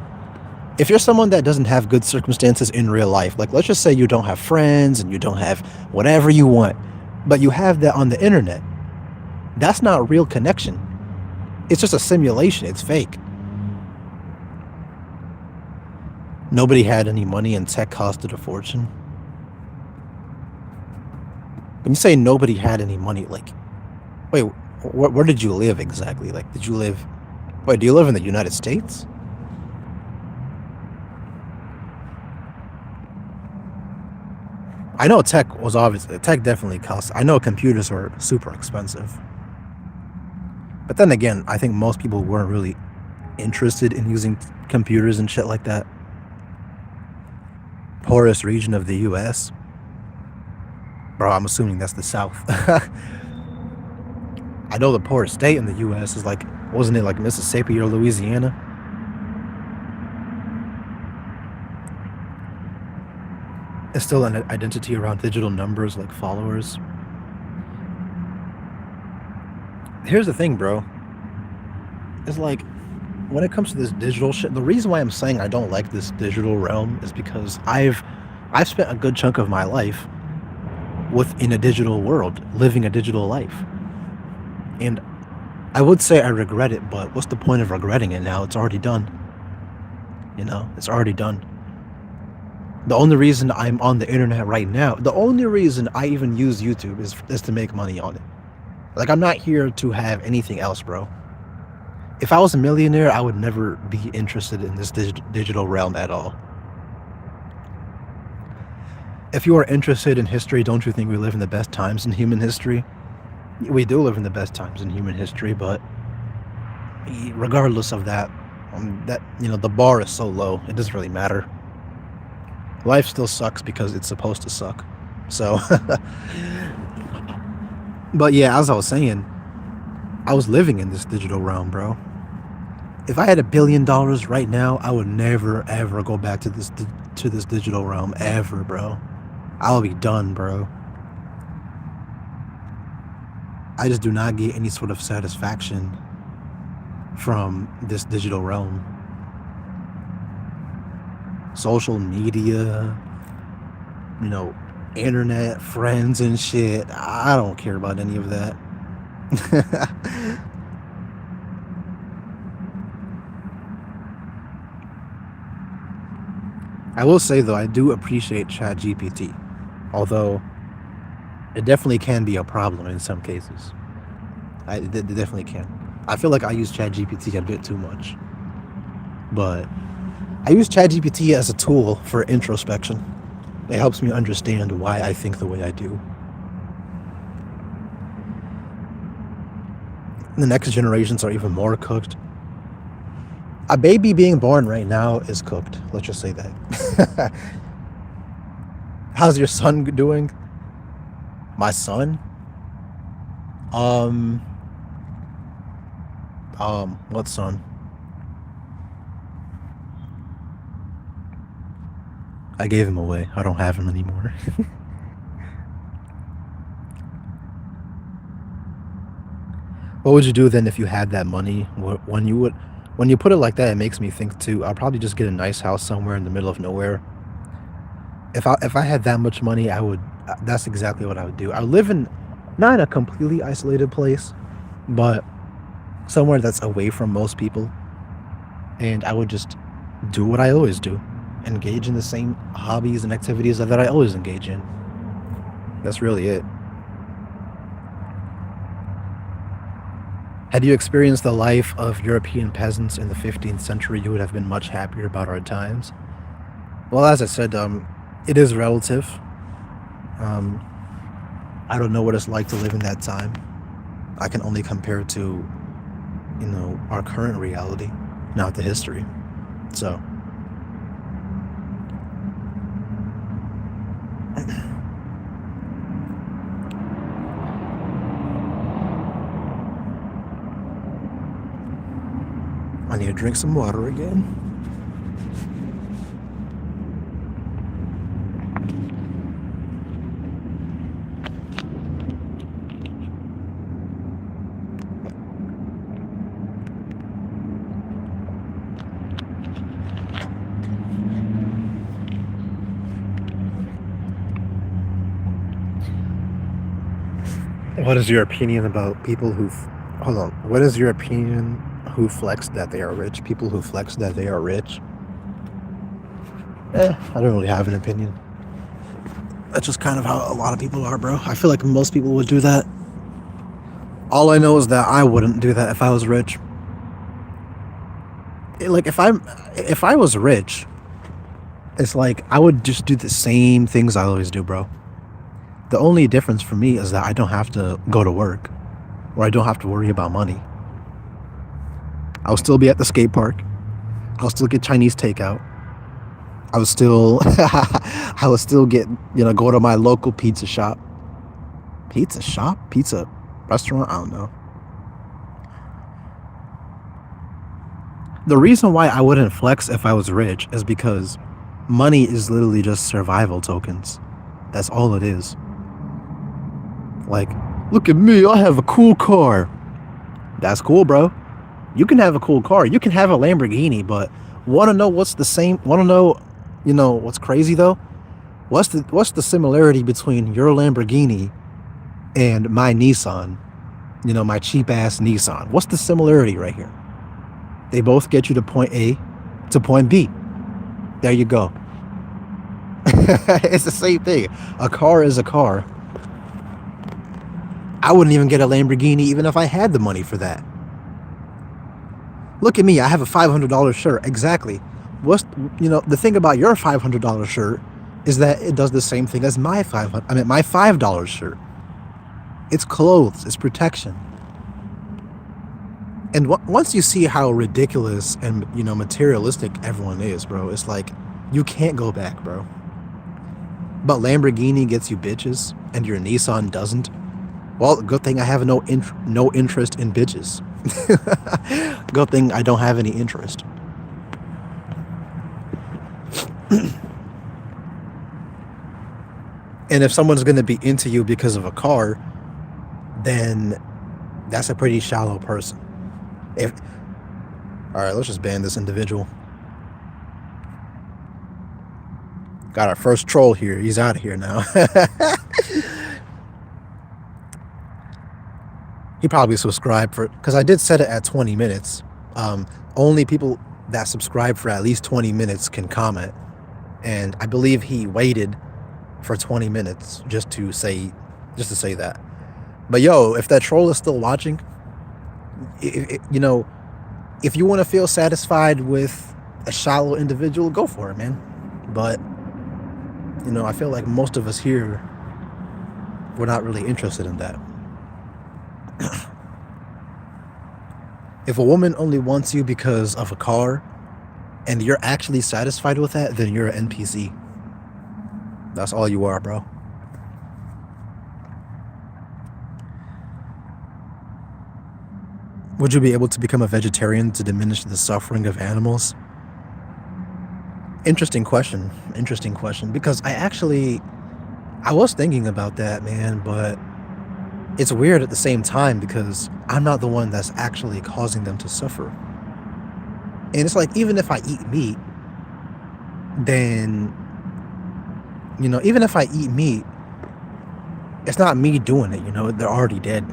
If you're someone that doesn't have good circumstances in real life, like let's just say you don't have friends and you don't have whatever you want, but you have that on the internet, that's not real connection. It's just a simulation. It's fake. Nobody had any money and tech costed a fortune. When you say nobody had any money, like, wait, where did you live exactly? Like, do you live in the United States? I know tech definitely costs. I know computers were super expensive. But then again, I think most people weren't really interested in using computers and shit like that. Poorest region of the US. Bro, I'm assuming that's the South. I know the poorest state in the US is like, wasn't it like Mississippi or Louisiana? It's still an identity around digital numbers like followers. Here's the thing, bro. It's like when it comes to this digital shit, the reason why I'm saying I don't like this digital realm is because I've spent a good chunk of my life within a digital world, living a digital life. And I would say I regret it, but what's the point of regretting it now? It's already done. It's already done. The only reason I'm on the internet right now, the only reason I even use YouTube is to make money on it. Like, I'm not here to have anything else, bro. If I was a millionaire, I would never be interested in this digital realm at all. If you are interested in history, don't you think we live in the best times in human history? We do live in the best times in human history, but regardless of that, the bar is so low, it doesn't really matter. Life still sucks because it's supposed to suck. So, but yeah, as I was saying, I was living in this digital realm, bro. If I had $1 billion right now, I would never ever go back to this digital realm ever, bro. I'll be done, bro. I just do not get any sort of satisfaction from this digital realm. Social media, internet, friends and shit. I don't care about any of that. I will say though, I do appreciate ChatGPT, although it definitely can be a problem in some cases. It definitely can. I feel like I use ChatGPT a bit too much, but I use ChatGPT as a tool for introspection. It helps me understand why I think the way I do. The next generations are even more cooked. A baby being born right now is cooked. Let's just say that. How's your son doing? My son? Um, what son? I gave him away. I don't have him anymore. What would you do then if you had that money? When you put it like that, it makes me think too. I'll probably just get a nice house somewhere in the middle of nowhere. If I had that much money, I would. That's exactly what I would do. I would live in not in a completely isolated place, but somewhere that's away from most people, and I would just do what I always do, engage in the same hobbies and activities that I always engage in. That's really it. Had you experienced the life of European peasants in the 15th century, you would have been much happier about our times. Well, as I said, it is relative. Um, I don't know what it's like to live in that time. I can only compare to, our current reality, not the history. So, I need to drink some water again. What is your opinion about people hold on. What is your opinion who flex that they are rich? People who flex that they are rich? I don't really have an opinion. That's just kind of how a lot of people are, bro. I feel like most people would do that. All I know is that I wouldn't do that if I was rich. Like if I was rich, it's like I would just do the same things I always do, bro. The only difference for me is that I don't have to go to work or I don't have to worry about money. I'll still be at the skate park. I'll still get Chinese takeout. I would still I would still get, go to my local pizza shop. Pizza shop? Pizza restaurant? I don't know. The reason why I wouldn't flex if I was rich is because money is literally just survival tokens. That's all it is. Like, look at me, I have a cool car. That's cool, bro. You can have a cool car. You can have a Lamborghini, but wanna know what's the same? Wanna know, what's crazy though? What's the similarity between your Lamborghini and my Nissan? My cheap ass Nissan. What's the similarity right here? They both get you to point A to point B. There you go. It's the same thing. A car is a car. I wouldn't even get a Lamborghini even if I had the money for that. Look at me, I have a $500 shirt. Exactly. The thing about your $500 shirt is that it does the same thing as my $5 shirt. It's clothes, it's protection. And once you see how ridiculous and, materialistic everyone is, bro, it's like you can't go back, bro. But Lamborghini gets you bitches and your Nissan doesn't. Well, good thing I have no interest in bitches. Good thing I don't have any interest. And if someone's going to be into you because of a car, then that's a pretty shallow person. All right, let's just ban this individual. Got our first troll here. He's out of here now. He probably subscribed because I did set it at 20 minutes. Only people that subscribe for at least 20 minutes can comment. And I believe he waited for 20 minutes just to say that. But yo, if that troll is still watching, if you want to feel satisfied with, a shallow individual, go for it, man. But, I feel like most of us here, we're not really interested in that. If a woman only wants you because of a car and you're actually satisfied with that, then you're an NPC. That's all you are, bro. Would you be able to become a vegetarian to diminish the suffering of animals? Interesting question. Interesting question. Because I was thinking about that, man, but it's weird at the same time because I'm not the one that's actually causing them to suffer. And it's like, even if I eat meat, then, even if I eat meat, it's not me doing it, they're already dead.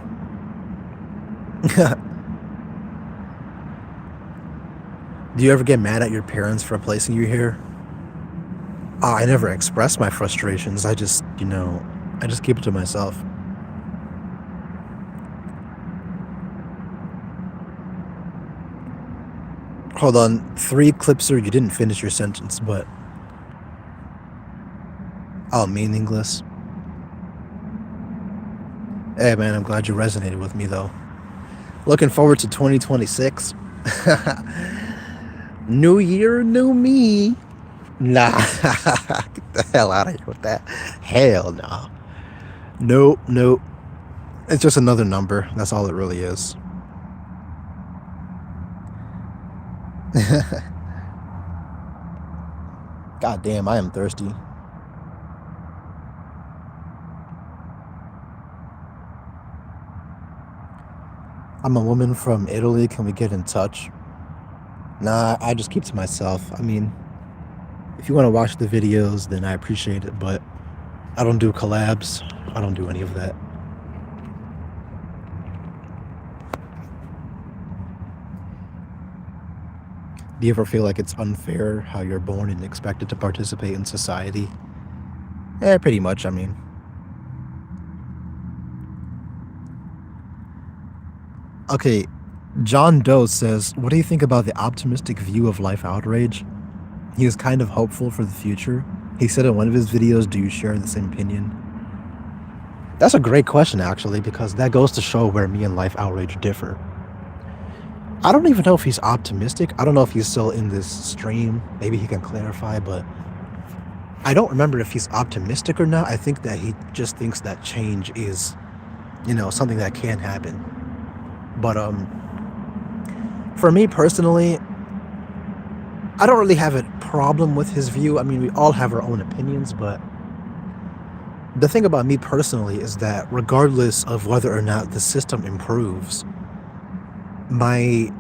Do you ever get mad at your parents for placing you here? I never express my frustrations. I just keep it to myself. Hold on, 3 Clipser, you didn't finish your sentence, but meaningless. Hey, man, I'm glad you resonated with me, though. Looking forward to 2026. New year, new me. Nah, get the hell out of here with that. Hell no. Nope, nope. It's just another number. That's all it really is. God damn, I am thirsty. I'm a woman from Italy. Can we get in touch? Nah, I just keep to myself. I mean, if you want to watch the videos, then I appreciate it, but I don't do collabs. I don't do any of that. Do you ever feel like it's unfair how you're born and expected to participate in society? Pretty much, I mean. Okay, John Doe says, what do you think about the optimistic view of life outrage? He is kind of hopeful for the future. He said in one of his videos, do you share the same opinion? That's a great question, actually, because that goes to show where me and Life Outrage differ. I don't even know if he's optimistic. I don't know if he's still in this stream. Maybe he can clarify, but I don't remember if he's optimistic or not. I think that he just thinks that change is, something that can happen. But for me personally, I don't really have a problem with his view. I mean, we all have our own opinions, but the thing about me personally is that regardless of whether or not the system improves, my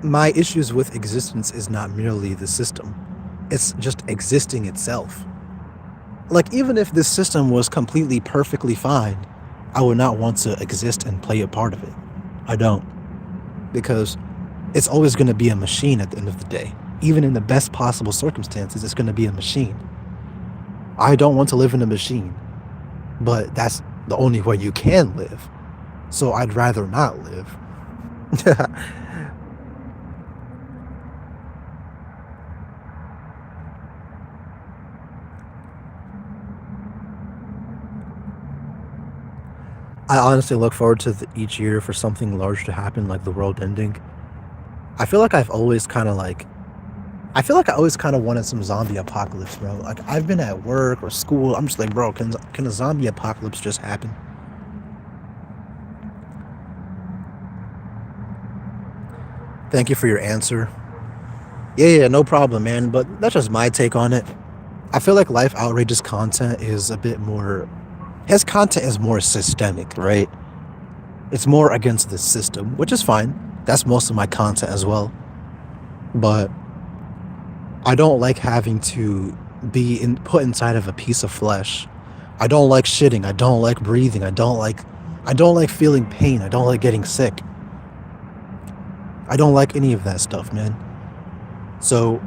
my issues with existence is not merely the system. It's just existing itself. Like, even if this system was completely perfectly fine, I would not want to exist and play a part of it. I don't. Because it's always going to be a machine at the end of the day. Even in the best possible circumstances, it's going to be a machine. I don't want to live in a machine, but that's the only way you can live. So I'd rather not live. I honestly look forward to each year for something large to happen, like the world ending. I feel like I've always kind of like, I feel like I always kind of wanted some zombie apocalypse, bro. Like, I've been at work or school, I'm just like, bro, can a zombie apocalypse just happen? Thank you for your answer. Yeah, no problem, man. But that's just my take on it. I feel like Life Outrageous content is a bit more. His content is more systemic, right? It's more against the system, which is fine. That's most of my content as well. But I don't like having to put inside of a piece of flesh. I don't like shitting. I don't like breathing. I don't like feeling pain. I don't like getting sick. I don't like any of that stuff, man. So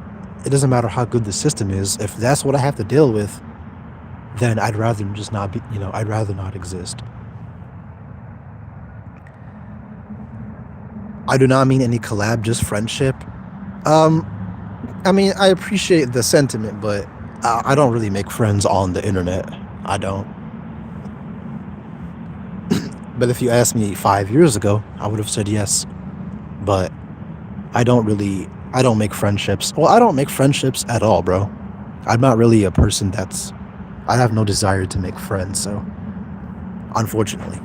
it doesn't matter how good the system is. If that's what I have to deal with, then I'd rather just not be, I'd rather not exist. I do not mean any collab, just friendship. Um, I mean, I appreciate the sentiment, but I don't really make friends on the internet. I don't. But if you asked me 5 years ago, I would have said yes. But I don't make friendships. Well, I don't make friendships at all, bro. I'm not really a person I have no desire to make friends, so unfortunately.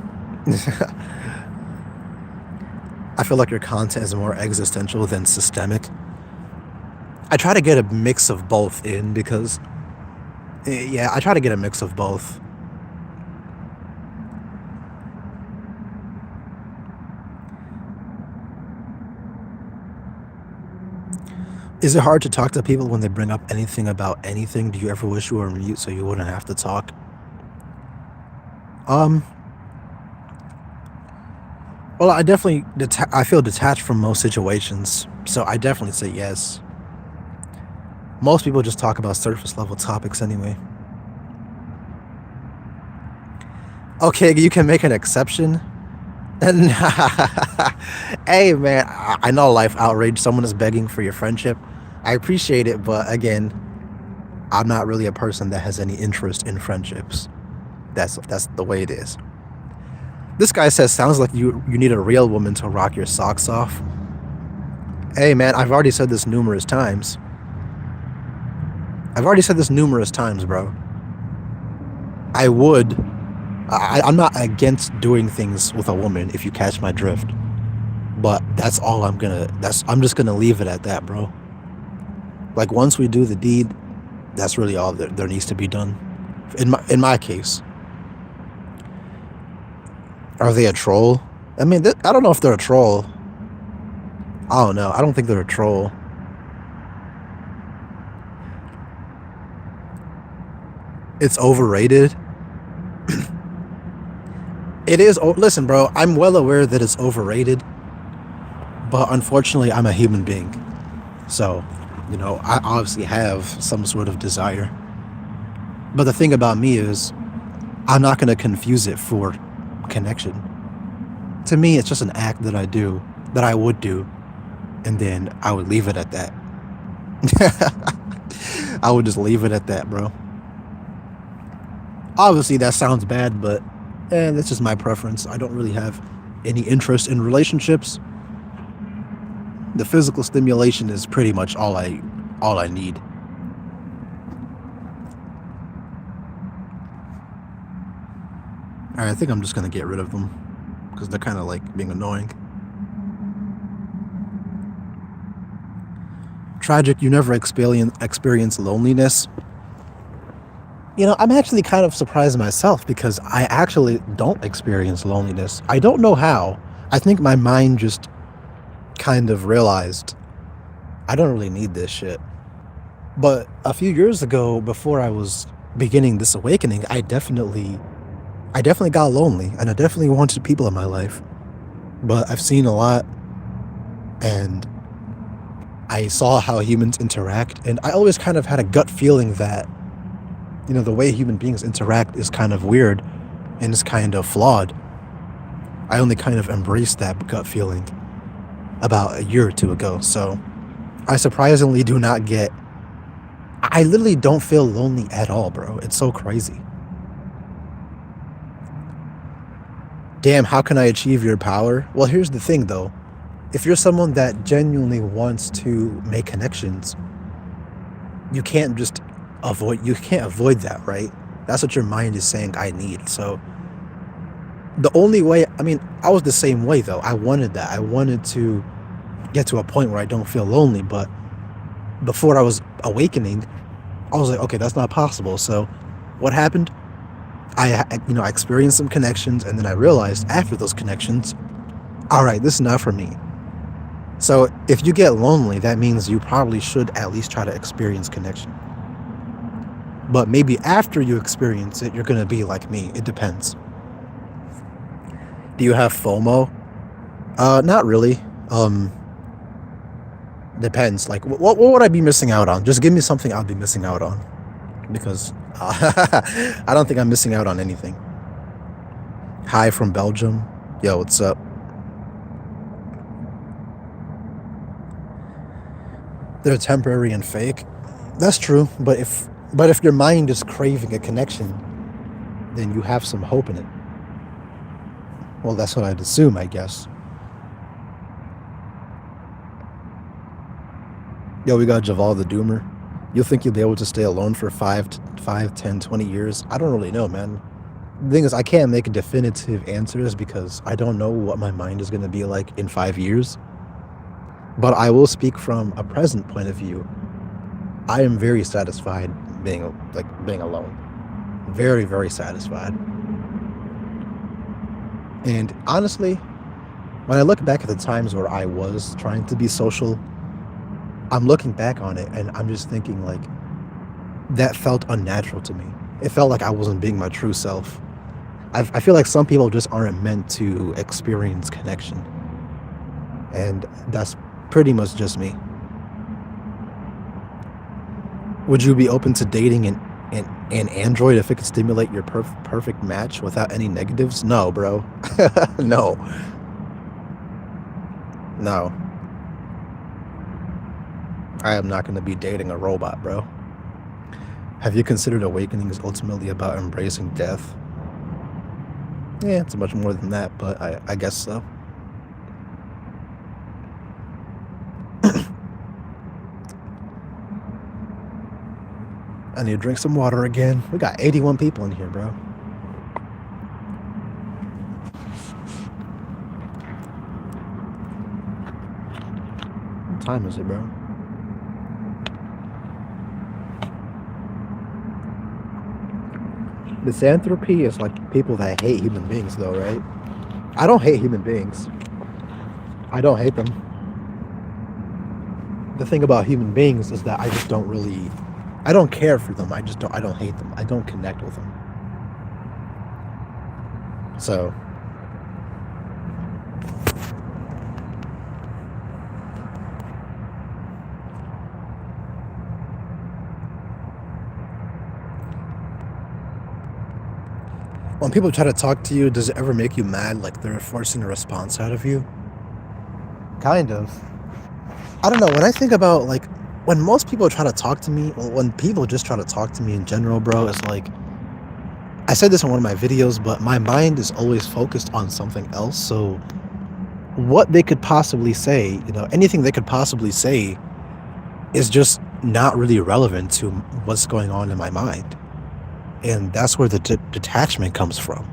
I feel like your content is more existential than systemic. I try to get a mix of both in because, yeah, I try to get a mix of both. Is it hard to talk to people when they bring up anything about anything? Do you ever wish you were mute so you wouldn't have to talk? Um, well, I feel detached from most situations, so I definitely say yes. Most people just talk about surface level topics anyway. Okay, you can make an exception. And hey, man, I know life outrage. Someone is begging for your friendship. I appreciate it, but again, I'm not really a person that has any interest in friendships. That's the way it is. This guy says, sounds like you need a real woman to rock your socks off. Hey, man, I've already said this numerous times. I've already said this numerous times, bro. I would. I'm not against doing things with a woman if you catch my drift. But that's all I'm just gonna leave it at that, bro. Like once we do the deed, that's really all there needs to be done. In my case. Are they a troll? I mean, I don't know if they're a troll. I don't know. I don't think they're a troll. It's overrated. It is. Listen, bro, I'm well aware that it's overrated, but unfortunately, I'm a human being. So, I obviously have some sort of desire. But the thing about me is, I'm not going to confuse it for connection. To me, it's just an act that I would do, and then I would leave it at that. I would just leave it at that, bro. Obviously, that sounds bad, but that's just my preference. I don't really have any interest in relationships. The physical stimulation is pretty much all I need. All right, I think I'm just gonna get rid of them because they're kind of like being annoying. Tragic, you never experience loneliness. I'm actually kind of surprised myself because I actually don't experience loneliness. I don't know how. I think my mind just kind of realized I don't really need this shit. But a few years ago, before I was beginning this awakening, I definitely got lonely and I definitely wanted people in my life. But I've seen a lot and I saw how humans interact and I always kind of had a gut feeling that the way human beings interact is kind of weird and is kind of flawed. I only kind of embraced that gut feeling about a year or two ago. So I surprisingly do not get. I literally don't feel lonely at all, bro. It's so crazy. Damn, how can I achieve your power? Well, here's the thing though. If you're someone that genuinely wants to make connections, you can't avoid that, right? That's what your mind is saying I need. So the only way, I mean, I was the same way though. I wanted that. I wanted to get to a point where I don't feel lonely, but before I was awakening, I was like, okay, that's not possible. So what happened? I experienced some connections and then I realized after those connections, all right, this is not for me. So if you get lonely, that means you probably should at least try to experience connection. But maybe after you experience it, you're going to be like me. It depends. Do you have FOMO? Not really. Depends. Like, what would I be missing out on? Just give me something I'll be missing out on. Because I don't think I'm missing out on anything. Hi from Belgium. Yo, what's up? they're temporary and fake. That's true, but if your mind is craving a connection, then you have some hope in it. Well, that's what I'd assume, I guess. Yo, we got Javal the Doomer. You think you'll be able to stay alone for 10, 20 years? I don't really know, man. The thing is, I can't make definitive answers because I don't know what my mind is going to be like in 5 years. But I will speak from a present point of view. I am very satisfied being alone. Very, very satisfied. And honestly, when I look back at the times where I was trying to be social, I'm looking back on it and I'm just thinking like that felt unnatural to me. It felt like I wasn't being my true self. I feel like some people just aren't meant to experience connection. And that's pretty much just me. Would you be open to dating an android if it could stimulate your perfect match without any negatives? No, bro. No. No. I am not going to be dating a robot, bro. Have you considered awakening is ultimately about embracing death? Yeah, it's much more than that, but I guess so. I need to drink some water again. We got 81 people in here, bro. What time is it, bro? Misanthropy is like people that hate human beings, though, right? I don't hate human beings. I don't hate them. The thing about human beings is that I just don't really, I don't care for them. I don't hate them. I don't connect with them. So, when people try to talk to you, does it ever make you mad like they're forcing a response out of you? Kind of. I don't know. When I think about like when most people try to talk to me, well, when people just try to talk to me in general, bro, it's like I said this in one of my videos, but my mind is always focused on something else. So what they could possibly say, anything they could possibly say is just not really relevant to what's going on in my mind. And that's where the detachment comes from.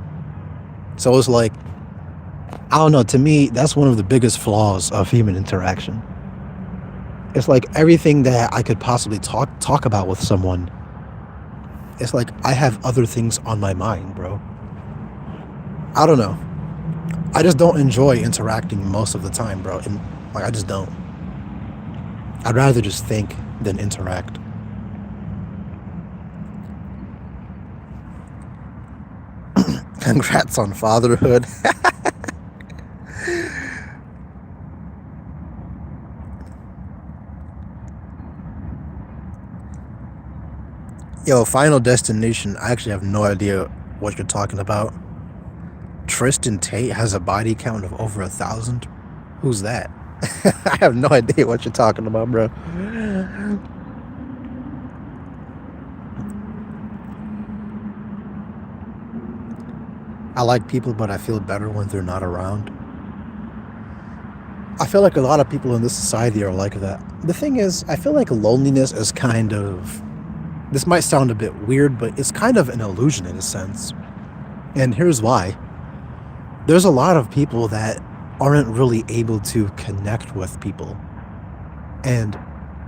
So it's like, I don't know, to me, that's one of the biggest flaws of human interaction. It's like everything that I could possibly talk about with someone, it's like I have other things on my mind, bro. I don't know. I just don't enjoy interacting most of the time, bro. And like I just don't. I'd rather just think than interact. Congrats on fatherhood. Yo, Final Destination, I actually have no idea what you're talking about. Tristan Tate has a body count of over 1,000. Who's that? I have no idea what you're talking about, bro. I like people, but I feel better when they're not around. I feel like a lot of people in this society are like that. The thing is, I feel like loneliness is kind of, this might sound a bit weird, but it's kind of an illusion in a sense. And here's why. There's a lot of people that aren't really able to connect with people.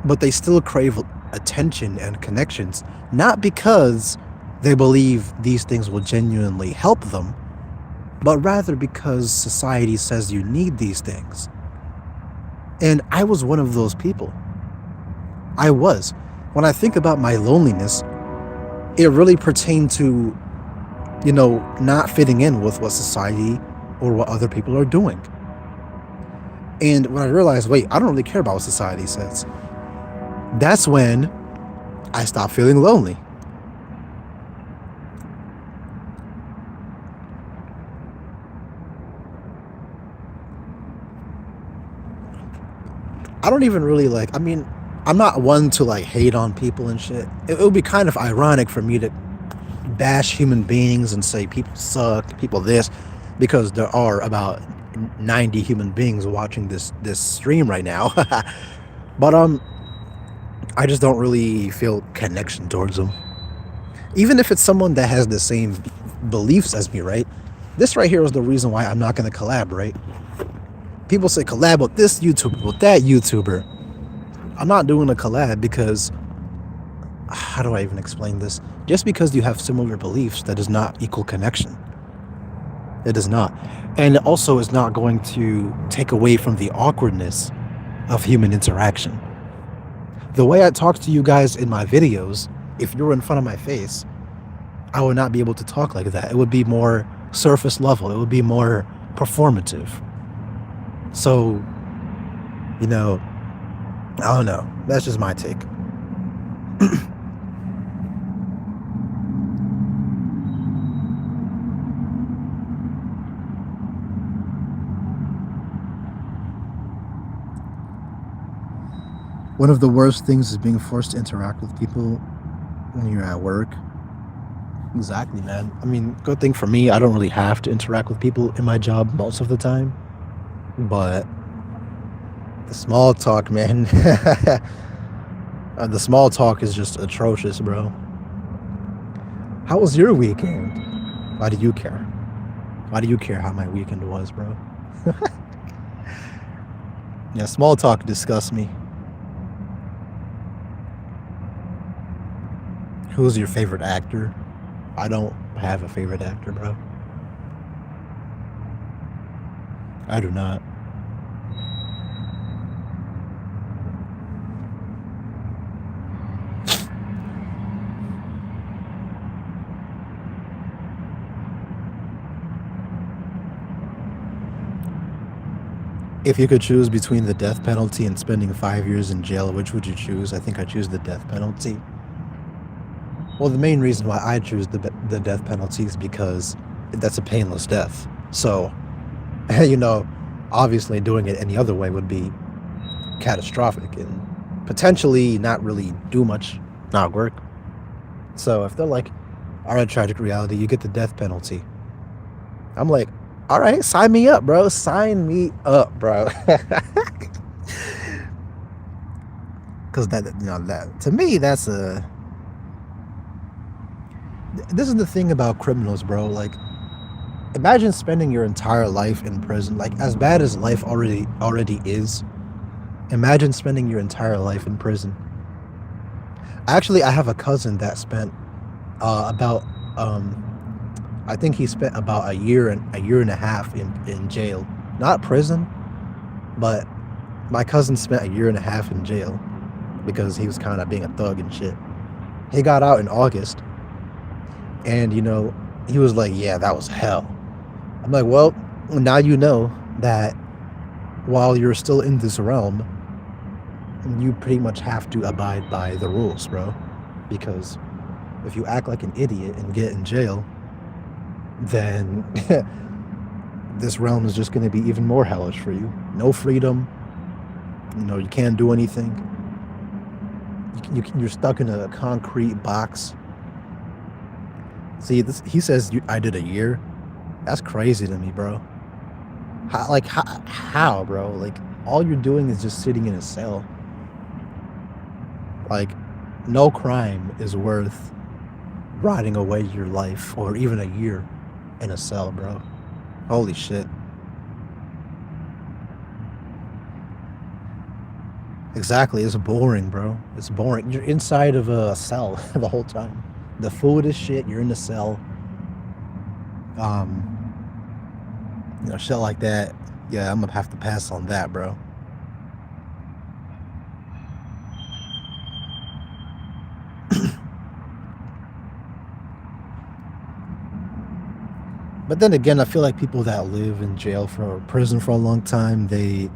But they still crave attention and connections, not because they believe these things will genuinely help them, but rather because society says you need these things. And I was one of those people. I was. When I think about my loneliness, it really pertained to, not fitting in with what society or what other people are doing. And when I realized, wait, I don't really care about what society says, that's when I stopped feeling lonely. I don't even really I'm not one to like hate on people and shit. It would be kind of ironic for me to bash human beings and say people suck, people this, because there are about 90 human beings watching this stream right now. But I just don't really feel connection towards them. Even if it's someone that has the same beliefs as me, right? This right here is the reason why I'm not gonna collaborate. People say collab with this YouTuber, with that YouTuber. I'm not doing a collab because, how do I even explain this? Just because you have similar beliefs, that does not equal connection. It does not. And it also is not going to take away from the awkwardness of human interaction. The way I talk to you guys in my videos, if you're in front of my face, I would not be able to talk like that. It would be more surface level. It would be more performative. So, you know, I don't know. That's just my take. One of the worst things is being forced to interact with people when you're at work. Exactly, man. I mean, good thing for me, I don't really have to interact with people in my job most of the time. But the small talk, man. The small talk is just atrocious, bro. How was your weekend? Why do you care? Why do you care how my weekend was, bro? Yeah, small talk disgusts me. Who's your favorite actor? I don't have a favorite actor, bro. I do not. If you could choose between the death penalty and spending 5 years in jail, which would you choose? I think I choose the death penalty. Well, the main reason why I choose the death penalty is because that's a painless death. So, you know, obviously doing it any other way would be catastrophic and potentially not really do much, not work. So if they're like, all right, tragic reality, you get the death penalty. I'm like, all right, sign me up, bro. Sign me up, bro. Because that to me, that's a. This is the thing about criminals, bro. Like, imagine spending your entire life in prison. Like, as bad as life already is. Imagine spending your entire life in prison. Actually, I have a cousin that spent about I think he spent about a year and a half in jail. Not prison, but my cousin spent a year and a half in jail because he was kind of being a thug and shit. He got out in August, and he was like, "Yeah, that was hell." I'm like, "Well, now you know that while you're still in this realm, you pretty much have to abide by the rules, bro. Because if you act like an idiot and get in jail, then this realm is just going to be even more hellish for you. No freedom. You can't do anything. You're stuck in a concrete box." See, he says I did a year. That's crazy to me, bro. How, bro? Like, all you're doing is just sitting in a cell. Like, no crime is worth rotting away your life or even a year in a cell, bro. Holy shit. Exactly, it's boring, bro. It's boring. You're inside of a cell the whole time. The food is shit, you're in the cell. Um, shit like that. Yeah, I'm gonna have to pass on that, bro. But then again, I feel like people that live in jail for prison for a long time, they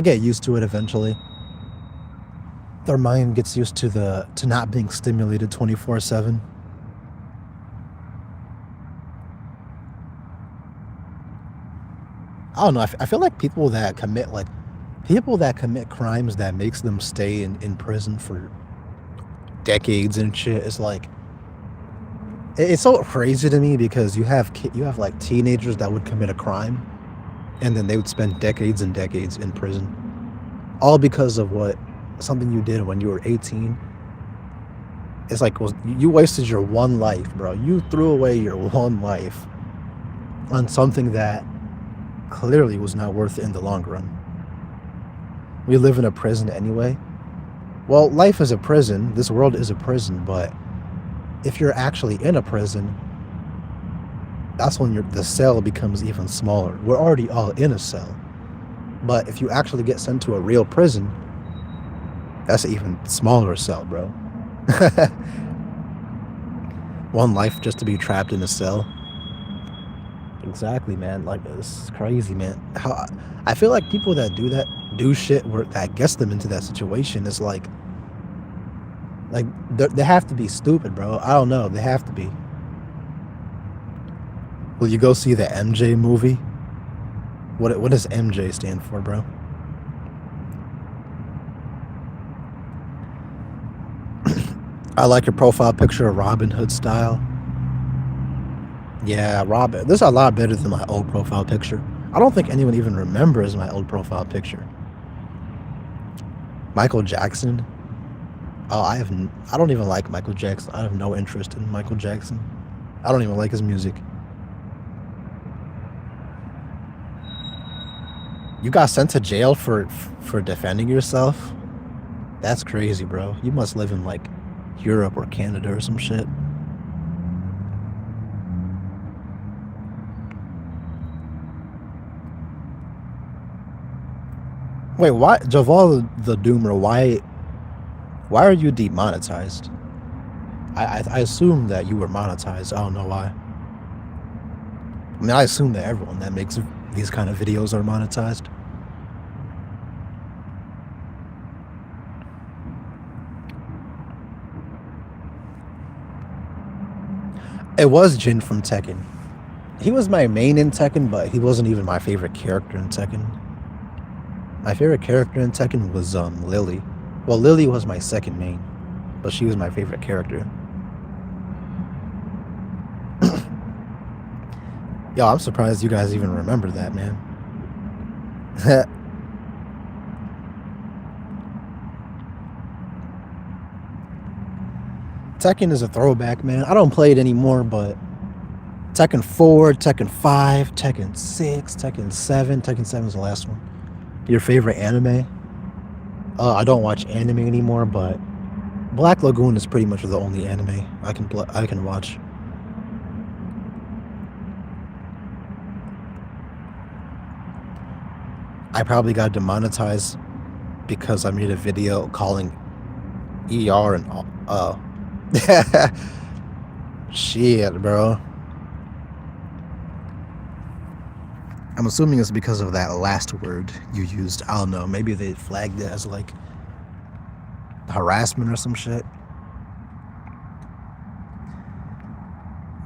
get used to it eventually. Their mind gets used to not being stimulated 24/7. I don't know. I feel like people that commit like People that commit crimes that makes them stay in prison for decades and shit is like it's so crazy to me because you have like teenagers that would commit a crime and then they would spend decades and decades in prison all because of what something you did when you were 18. It's like, well, you wasted your one life, bro. You threw away your one life on something that clearly was not worth it in the long run. We live in a prison anyway. Well, life is a prison. This world is a prison, but if you're actually in a prison, that's when the cell becomes even smaller. We're already all in a cell. But if you actually get sent to a real prison, that's an even smaller cell, bro. One life just to be trapped in a cell. Exactly, man. Like, this is crazy, man. How I feel like people that do that do shit where that gets them into that situation is like they have to be stupid, bro. I don't know. They have to be. Will you go see the MJ movie? What does MJ stand for, bro? I like your profile picture of Robin Hood style. Yeah, Robin. This is a lot better than my old profile picture. I don't think anyone even remembers my old profile picture. Michael Jackson. Oh, I don't even like Michael Jackson. I have no interest in Michael Jackson. I don't even like his music. You got sent to jail for defending yourself? That's crazy, bro. You must live in like Europe or Canada or some shit. Wait, why, Javal the Doomer? Why are you demonetized? I assume that you were monetized. I don't know why. I mean, I assume that everyone that makes these kind of videos are monetized. It was Jin from Tekken. He was my main in Tekken, but he wasn't even my favorite character in Tekken. My favorite character in Tekken was Lily. Well, Lily was my second main, but she was my favorite character. Yo, I'm surprised you guys even remember that, man. Tekken is a throwback, man. I don't play it anymore, but Tekken 4, Tekken 5, Tekken 6, Tekken 7. Tekken 7 is the last one. Your favorite anime? I don't watch anime anymore, but Black Lagoon is pretty much the only anime I can watch. I probably got demonetized because I made a video calling ER and shit, bro. I'm assuming it's because of that last word you used. I don't know. Maybe they flagged it as like harassment or some shit.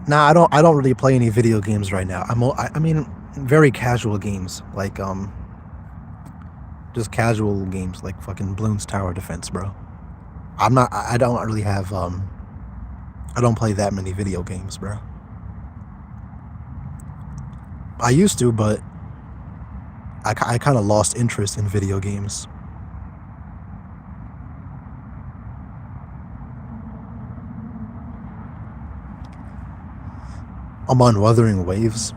Nah, I don't really play any video games right now. I mean, very casual games like just casual games like fucking Bloons Tower Defense, bro. I don't really have I don't play that many video games, bro. I used to, but I kind of lost interest in video games. I'm on Wuthering Waves.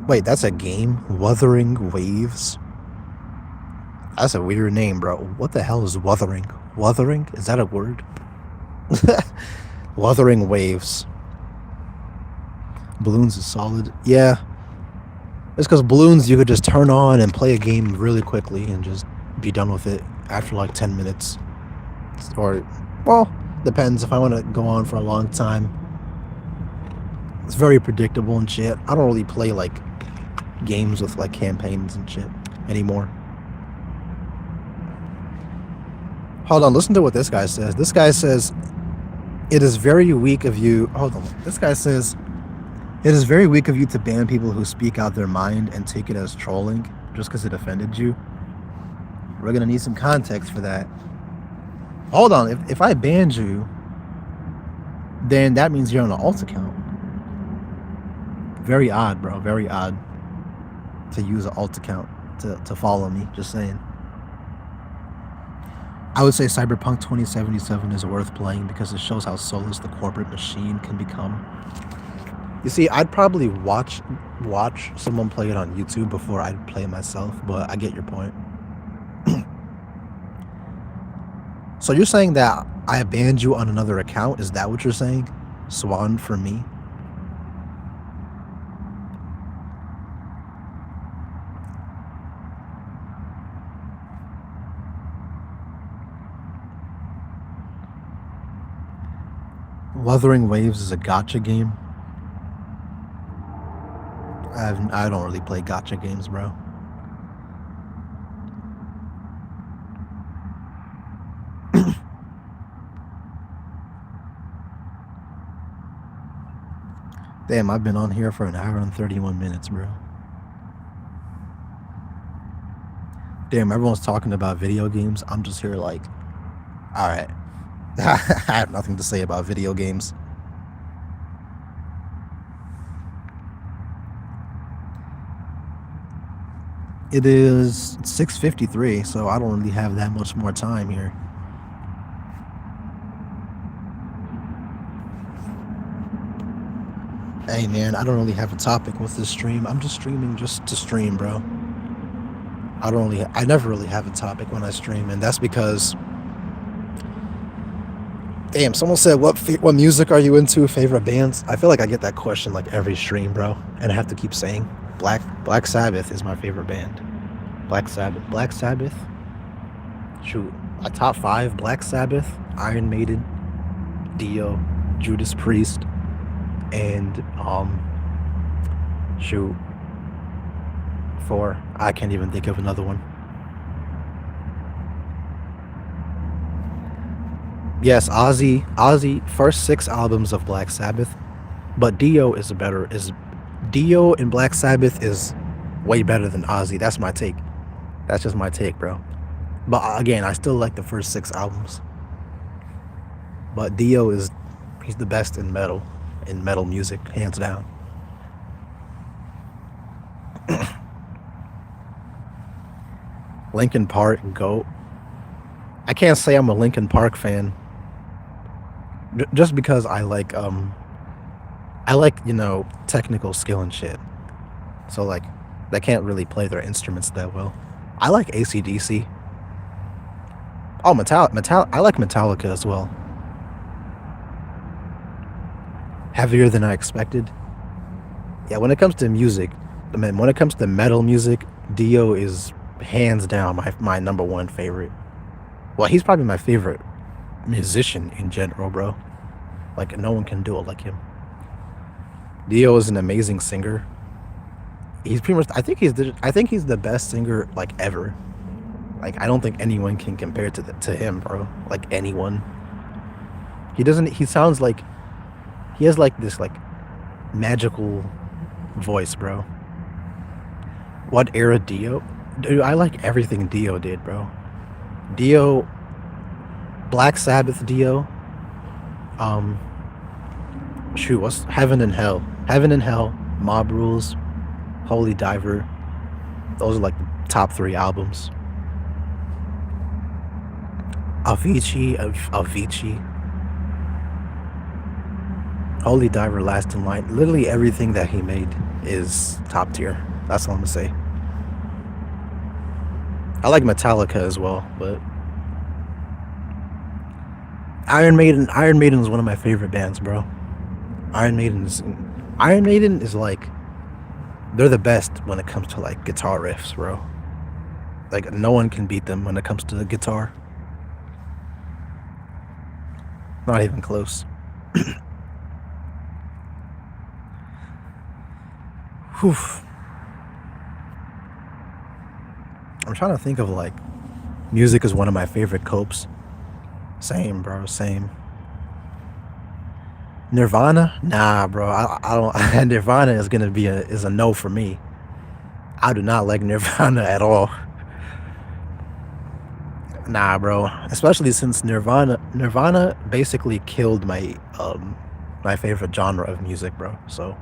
Wait, that's a game? Wuthering Waves? That's a weird name, bro. What the hell is Wuthering? Wuthering? Is that a word? Wuthering Waves. Bloons is solid. Yeah. It's because Bloons you could just turn on and play a game really quickly and just be done with it after like 10 minutes. Or, well, depends if I want to go on for a long time. It's very predictable and shit. I don't really play like games with like campaigns and shit anymore. Hold on, listen to what this guy says. This guy says, it is very weak of you. Hold on. This guy says, it is very weak of you to ban people who speak out their mind and take it as trolling just because it offended you. We're gonna need some context for that. Hold on, if I banned you, then that means you're on an alt account. Very odd, bro. Very odd to use an alt account to follow me. Just saying. I would say Cyberpunk 2077 is worth playing because it shows how soulless the corporate machine can become. You see, I'd probably watch someone play it on YouTube before I'd play it myself, but I get your point. So you're saying that I banned you on another account? Is that what you're saying? Swan for me? Wuthering Waves is a gacha game. I don't really play gacha games, bro. Damn, I've been on here for an hour and 31 minutes, bro. Damn, everyone's talking about video games. I'm just here like, all right. I have nothing to say about video games. It is 6:53, so I don't really have that much more time here. Hey man, I don't really have a topic with this stream. I'm just streaming just to stream, bro. I never really have a topic when I stream, and that's because, damn, someone said, what music are you into, favorite bands? I feel like I get that question like every stream, bro, and I have to keep saying Black Sabbath is my favorite band. Black Sabbath? Shoot, a top 5, Black Sabbath, Iron Maiden, Dio, Judas Priest, and shoot, 4. I can't even think of another one. Yes, Ozzy, first 6 albums of Black Sabbath, but Dio and Black Sabbath is way better than Ozzy. That's my take. That's just my take, bro. But again, I still like the first 6 albums. But Dio he's the best in metal music, hands down. Linkin Park, GOAT. I can't say I'm a Linkin Park fan. Just because I like, technical skill and shit. So, like, they can't really play their instruments that well. I like AC/DC. Oh, I like Metallica as well. Heavier than I expected. Yeah, when it comes to music, when it comes to metal music, Dio is hands down my number 1 favorite. Well, he's probably my favorite musician in general, bro. Like, no one can do it like him. Dio is an amazing singer. He's pretty much, I think he's the best singer, like, ever. Like, I don't think anyone can compare to him, bro. Like, anyone. He sounds like, he has, like, this, like, magical voice, bro. What era Dio? Dude, I like everything Dio did, bro. Dio, Black Sabbath Dio, shoot, what's Heaven and Hell? Heaven and Hell, Mob Rules, Holy Diver. Those are like the top 3 albums. Avicii. Holy Diver, Last in Line. Literally everything that he made is top tier. That's all I'm gonna say. I like Metallica as well, but Iron Maiden is one of my favorite bands, bro. Iron Maiden is like, they're the best when it comes to like guitar riffs, bro. Like, no one can beat them when it comes to the guitar. Not even close. Whew. I'm trying to think of, like, music is one of my favorite copes. Same, bro, same. Nirvana? Nah, bro. I don't. Nirvana is gonna be is a no for me. I do not like Nirvana at all. Nah, bro. Especially since Nirvana basically killed my favorite genre of music, bro. So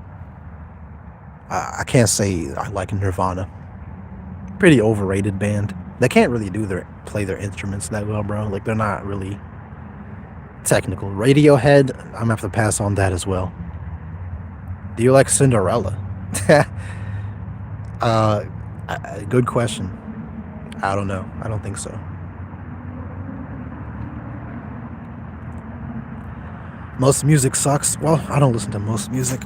I can't say I like Nirvana. Pretty overrated band. They can't really play their instruments that well, bro. Like they're not really technical. Radiohead, I'm gonna have to pass on that as well. Do you like Cinderella? uh, Good question. I don't know. I don't think so. Most music sucks. Well, I don't listen to most music.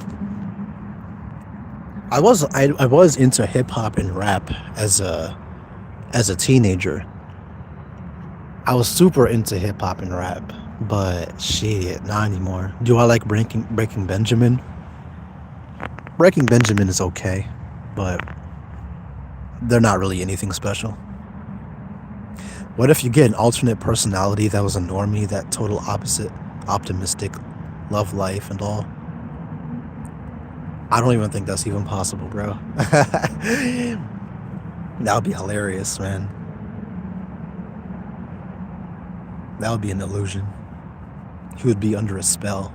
I was into hip hop and rap as a teenager. I was super into hip hop and rap, but shit, not anymore. Do I like Breaking Benjamin? Breaking Benjamin is okay, but they're not really anything special. What if you get an alternate personality that was a normie, that total opposite, optimistic, love life and all? I don't even think that's even possible, bro. That would be hilarious, man. That would be an illusion. He would be under a spell.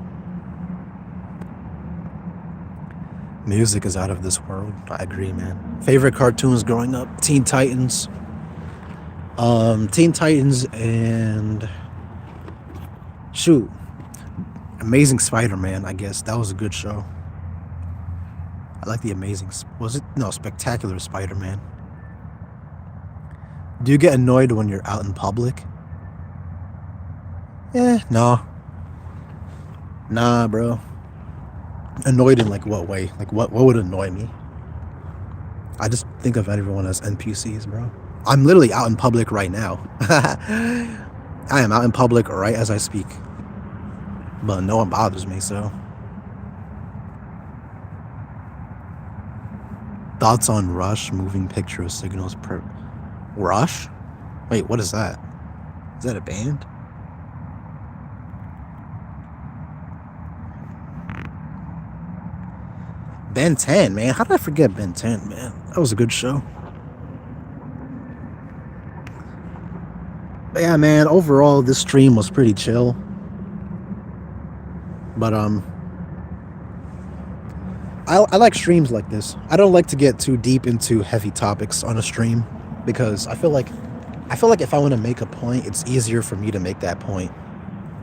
Music is out of this world. I agree, man. Favorite cartoons growing up? Teen Titans. Teen Titans and shoot, Amazing Spider-Man. I guess that was a good show. I like the Was it no Spectacular Spider-Man? Do you get annoyed when you're out in public? No, nah, bro. Annoyed in like what way? Like what would annoy me? I just think of everyone as NPCs, bro. I'm literally out in public right now. I am out in public right as I speak, but no one bothers me. So, thoughts on Rush moving picture signals per Rush? Wait, what is that? Is that a band? Ben 10, man. How did I forget Ben 10, man? That was a good show. But yeah, man, overall this stream was pretty chill. But I like streams like this. I don't like to get too deep into heavy topics on a stream because I feel like if I want to make a point, it's easier for me to make that point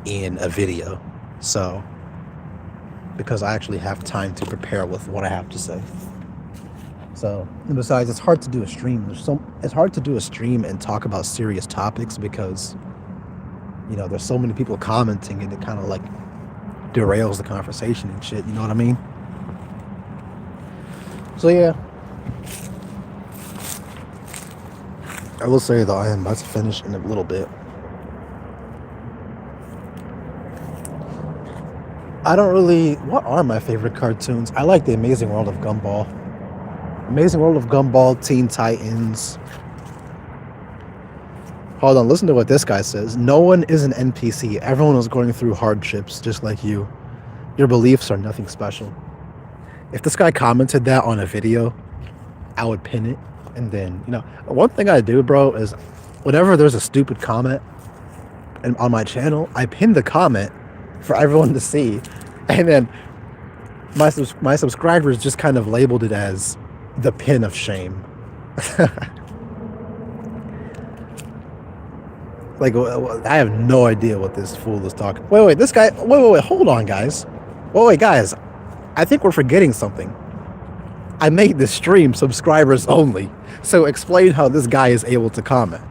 in a video. So because I actually have time to prepare with what I have to say. So, and besides, it's hard to do a stream. It's hard to do a stream and talk about serious topics because, there's so many people commenting and it kind of like derails the conversation and shit. You know what I mean? So yeah, I will say though, I am about to finish in a little bit. What are my favorite cartoons? I like The Amazing World of Gumball. Amazing World of Gumball, Teen Titans. Hold on, listen to what this guy says. No one is an NPC. Everyone is going through hardships just like you. Your beliefs are nothing special. If this guy commented that on a video, I would pin it. And then, one thing I do, bro, is whenever there's a stupid comment on my channel, I pin the comment for everyone to see. And then my subscribers just kind of labeled it as the pin of shame. Like, I have no idea what this fool is talking. Wait, this guy. Wait, hold on, guys. Wait, guys. I think we're forgetting something. I made this stream subscribers only. So explain how this guy is able to comment.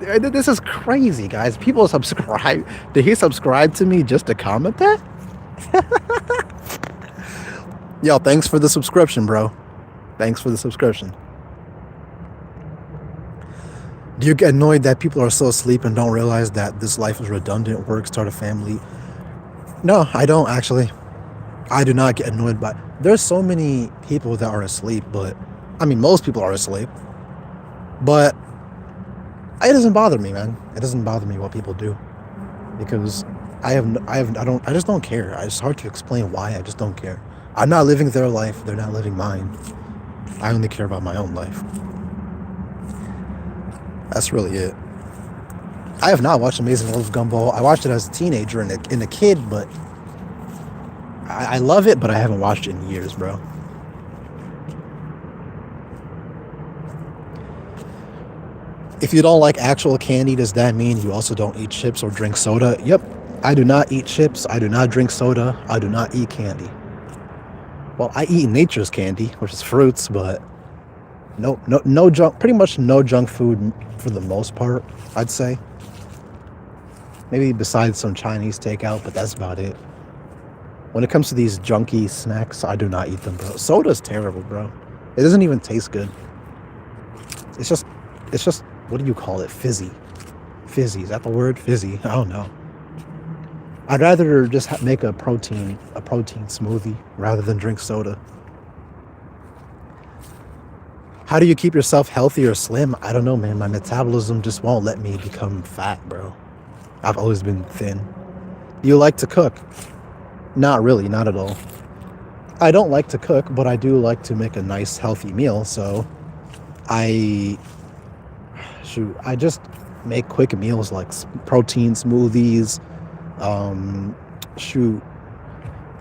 This is crazy, guys. People subscribe. Did he subscribe to me just to comment that? Yo, thanks for the subscription, bro. Thanks for the subscription. Do you get annoyed that people are so asleep and don't realize that this life is redundant? Work, start a family. No, I don't actually. I do not get annoyed by. There's so many people that are asleep, but most people are asleep. But it doesn't bother me, man. It doesn't bother me what people do because I just don't care. It's hard to explain why. I just don't care. I'm not living their life. They're not living mine. I only care about my own life. That's really it. I have not watched Amazing World of Gumball. I watched it as a teenager and a kid, but I love it, but I haven't watched it in years, bro. If you don't like actual candy, does that mean you also don't eat chips or drink soda? Yep. I do not eat chips. I do not drink soda. I do not eat candy. Well, I eat nature's candy, which is fruits, but no junk. Pretty much no junk food for the most part, I'd say. Maybe besides some Chinese takeout, but that's about it. When it comes to these junky snacks, I do not eat them, bro. Soda's terrible, bro. It doesn't even taste good. It's just, what do you call it? Fizzy. Fizzy, is that the word? Fizzy. I don't know. I'd rather just make a protein smoothie rather than drink soda. How do you keep yourself healthy or slim? I don't know, man. My metabolism just won't let me become fat, bro. I've always been thin. Do you like to cook? Not really, not at all. I don't like to cook, but I do like to make a nice, healthy meal. So I just make quick meals like protein smoothies, um, shoot,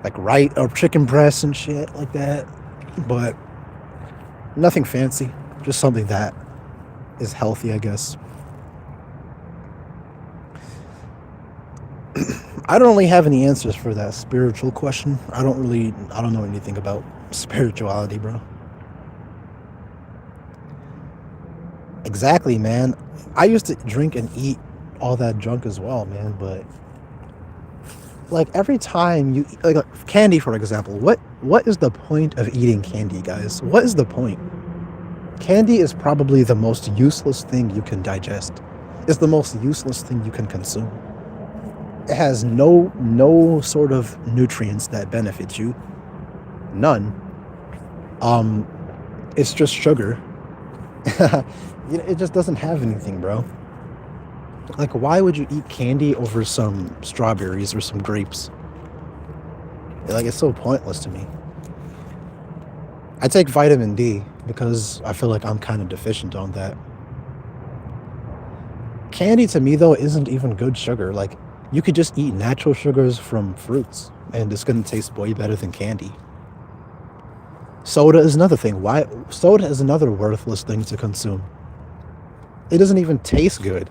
like or chicken breasts and shit like that. But nothing fancy, just something that is healthy, I guess. I don't really have any answers for that spiritual question. I don't know anything about spirituality, bro. Exactly, man. I used to drink and eat all that junk as well, man, but like every time you like candy, for example, what is the point of eating candy, guys? What is the point? Candy is probably the most useless thing you can digest. It's the most useless thing you can consume. It has no sort of nutrients that benefit you. None. Um, it's just sugar. It just doesn't have anything, bro. Like, why would you eat candy over some strawberries or some grapes? Like, it's so pointless to me. I take vitamin D because I feel like I'm kind of deficient on that. Candy to me, though, isn't even good sugar. Like, you could just eat natural sugars from fruits, and it's gonna taste way better than candy. Soda is another thing. Why? Soda is another worthless thing to consume. It doesn't even taste good.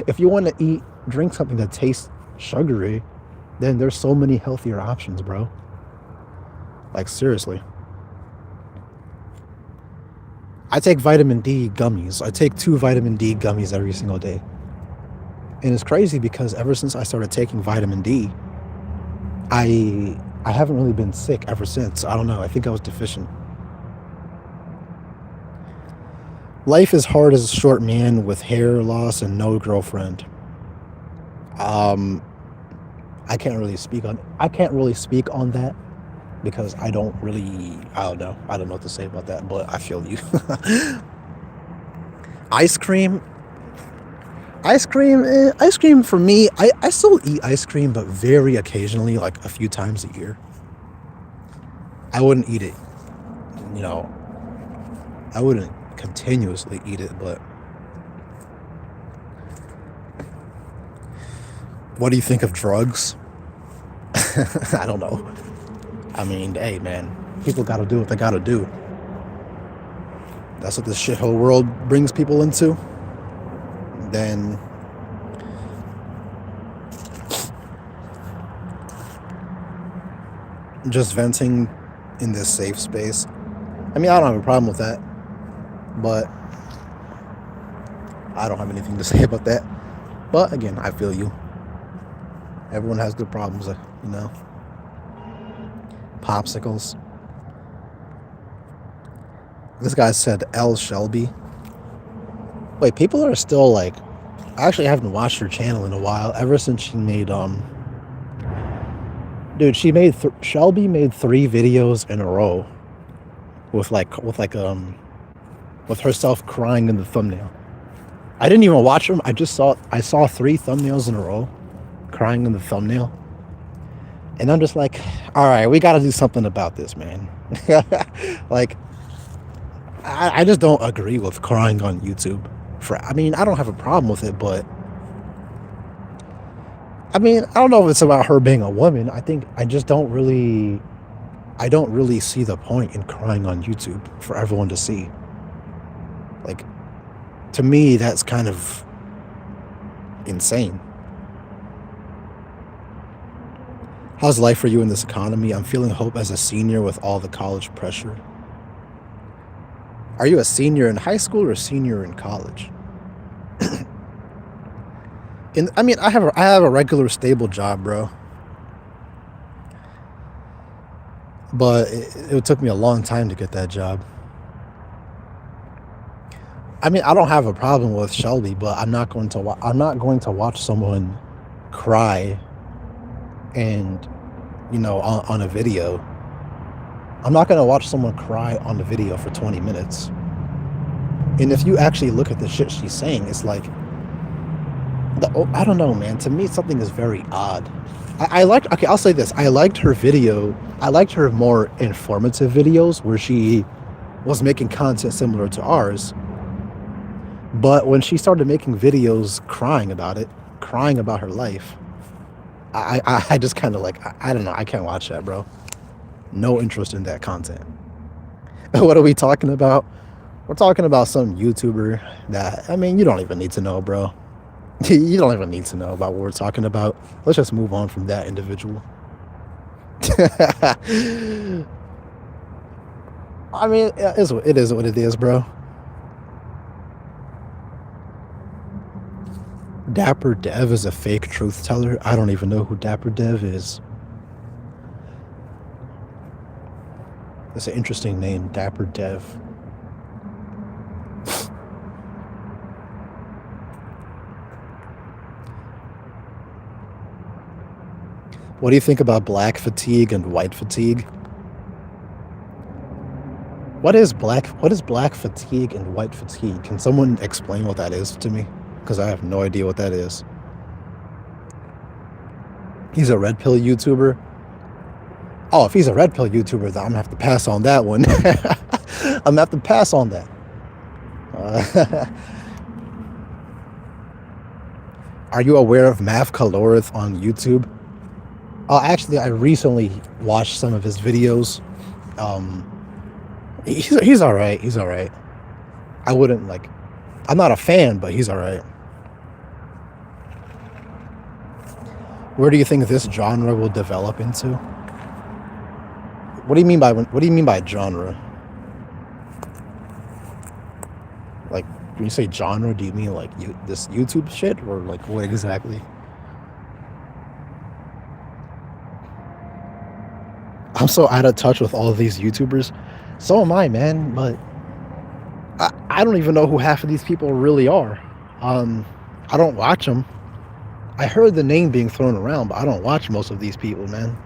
If you want to drink something that tastes sugary, then there's so many healthier options, bro. Like, seriously. I take vitamin D gummies. I take 2 vitamin D gummies every single day. And it's crazy because ever since I started taking vitamin D, I haven't really been sick ever since. I don't know. I think I was deficient. Life is hard as a short man with hair loss and no girlfriend. Um, I can't really speak on that because I don't know. I don't know what to say about that, but I feel you. Ice cream. Ice cream for me, I still eat ice cream, but very occasionally, like a few times a year. I wouldn't eat it, you know, I wouldn't continuously eat it, but what do you think of drugs? I don't know. I mean, hey, man, people gotta do what they gotta do. That's what this shithole world brings people into. Then just venting in this safe space. I mean, I don't have a problem with that, but I don't have anything to say about that. But again, I feel you. Everyone has good problems, you know. Popsicles. This guy said L. Shelby. Wait, people are still like. I actually haven't watched her channel in a while. Ever since she made dude, Shelby made 3 videos in a row with with herself crying in the thumbnail. I didn't even watch them. I saw 3 thumbnails in a row, crying in the thumbnail, and I'm just like, all right, we got to do something about this, man. Like, I just don't agree with crying on YouTube I mean, I don't have a problem with it, but I mean, I don't know if it's about her being a woman. I think I don't really see the point in crying on YouTube for everyone to see. Like, to me, that's kind of insane. How's life for you in this economy? I'm feeling hope as a senior with all the college pressure. Are you a senior in high school or a senior in college? I mean, I have a regular stable job, bro. But it took me a long time to get that job. I mean, I don't have a problem with Shelby, but I'm not going to watch someone cry and on a video. I'm not going to watch someone cry on the video for 20 minutes. And if you actually look at the shit she's saying, it's like I don't know, man. To me, something is very odd. I liked, okay, I'll say this. I liked her video. I liked her more informative videos where she was making content similar to ours. But when she started making videos crying about it, crying about her life, I just kind of like, I don't know. I can't watch that, bro. No interest in that content. What are we talking about? We're talking about some YouTuber that, I mean, you don't even need to know, bro. You don't even need to know about what we're talking about. Let's just move on from that individual. I mean, it is what it is, bro. Dapper Dev is a fake truth teller. I don't even know who Dapper Dev is. That's an interesting name, Dapper Dev. What do you think about black fatigue and white fatigue? What is black fatigue and white fatigue? Can someone explain what that is to me? Because I have no idea what that is. He's a red pill YouTuber. Oh, if he's a red pill YouTuber, then I'm gonna have to pass on that one. I'm gonna have to pass on that. Are you aware of Mav Calorith on YouTube? Actually, I recently watched some of his videos. He's all right. He's all right. I wouldn't like. I'm not a fan, but he's all right. Where do you think this genre will develop into? What do you mean by genre? Like, when you say genre, do you mean like this YouTube shit, or like what exactly? I'm so out of touch with all of these YouTubers. So am I, man. But I don't even know who half of these people really are. I don't watch them. I heard the name being thrown around, but I don't watch most of these people, man.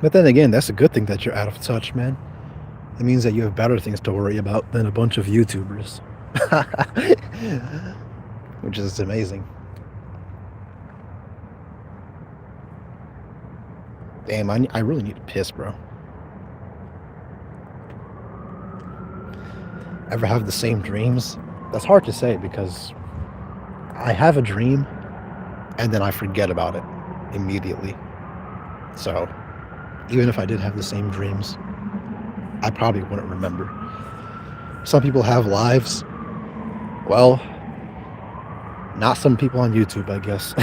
But then again, that's a good thing that you're out of touch, man. It means that you have better things to worry about than a bunch of YouTubers. Which is amazing. Damn, I really need to piss, bro. Ever have the same dreams? That's hard to say because I have a dream and then I forget about it immediately. So, even if I did have the same dreams, I probably wouldn't remember. Some people have lives. Well, not some people on YouTube, I guess.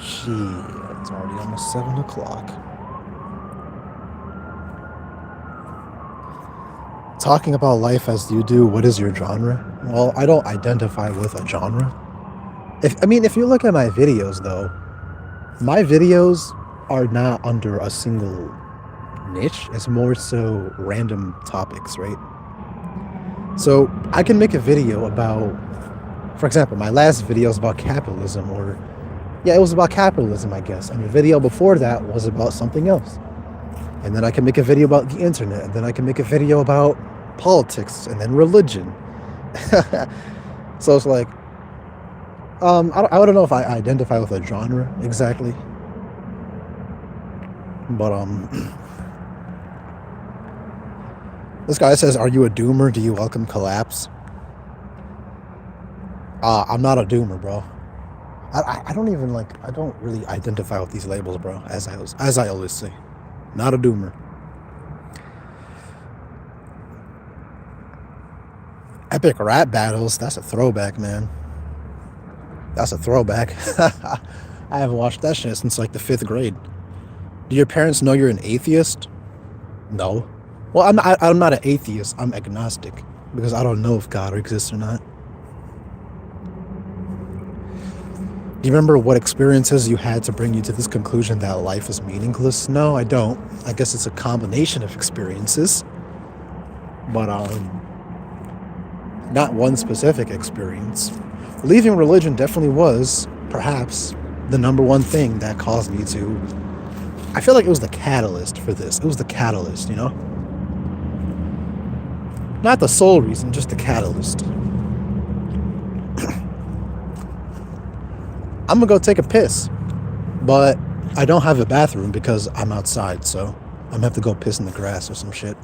Shit, it's already almost 7 o'clock. Talking about life as you do, what is your genre? Well, I don't identify with a genre. If you look at my videos, though, my videos are not under a single niche. It's more so random topics, right? So I can make a video about, for example, my last video was about capitalism, or yeah, it was about capitalism, I guess. And the video before that was about something else. And then I can make a video about the internet, and then I can make a video about politics, and then religion. So it's like, I don't know if I identify with a genre exactly, but this guy says, "Are you a doomer? Do you welcome collapse?" I'm not a doomer, bro. I don't even like. I don't really identify with these labels, bro. As I always say, not a doomer. Epic rap battles. That's a throwback, man. That's a throwback. I haven't watched that shit since like the 5th grade. Do your parents know you're an atheist? No. Well, I'm not an atheist. I'm agnostic because I don't know if God exists or not. Do you remember what experiences you had to bring you to this conclusion that life is meaningless? No, I don't. I guess it's a combination of experiences, but not one specific experience. Leaving religion definitely was, perhaps, the number one thing that caused me to. I feel like it was the catalyst for this. It was the catalyst, you know? Not the sole reason, just the catalyst. I'm gonna go take a piss, but I don't have a bathroom because I'm outside, so I'm gonna have to go piss in the grass or some shit.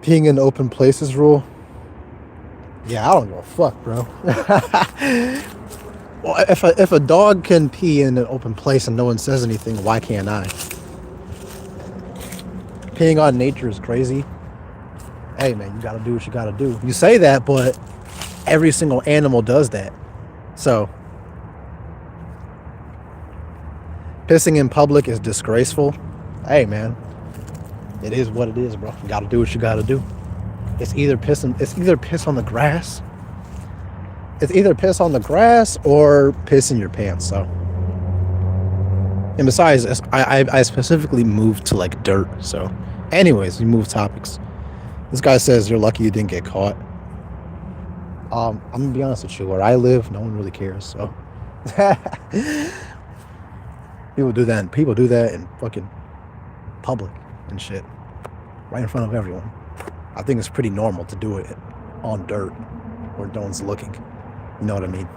Peeing in open places rule? Yeah, I don't give a fuck, bro. Well, if a dog can pee in an open place and no one says anything, why can't I? Peeing on nature is crazy. Hey, man, you gotta do what you gotta do. You say that, but every single animal does that. So, pissing in public is disgraceful. Hey, man, it is what it is, bro. You gotta do what you gotta do. It's either piss on the grass. It's either piss on the grass or piss in your pants. So, and besides, I specifically moved to like dirt. So, anyways, we move topics. This guy says you're lucky you didn't get caught. I'm gonna be honest with you. Where I live, no one really cares. So, people do that. People do that in fucking public and shit, right in front of everyone. I think it's pretty normal to do it on dirt where no one's looking. You know what I mean?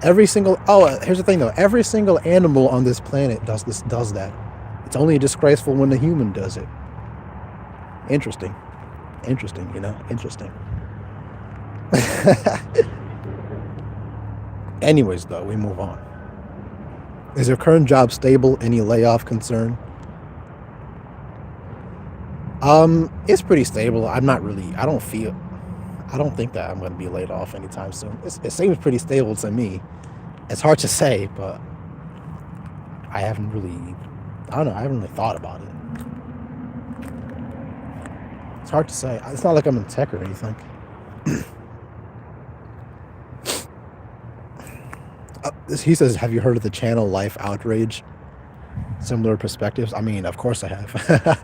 Here's the thing though. Every single animal on this planet does that. It's only disgraceful when the human does it. Interesting, you know? Interesting. Anyways, though, we move on. Is your current job stable? Any layoff concern? It's pretty stable. I don't think that I'm going to be laid off anytime soon. It seems pretty stable to me. It's hard to say, but I haven't really thought about it. It's hard to say. It's not like I'm in tech or anything. He says, have you heard of the channel Life Outrage? Similar perspectives? I mean, of course I have.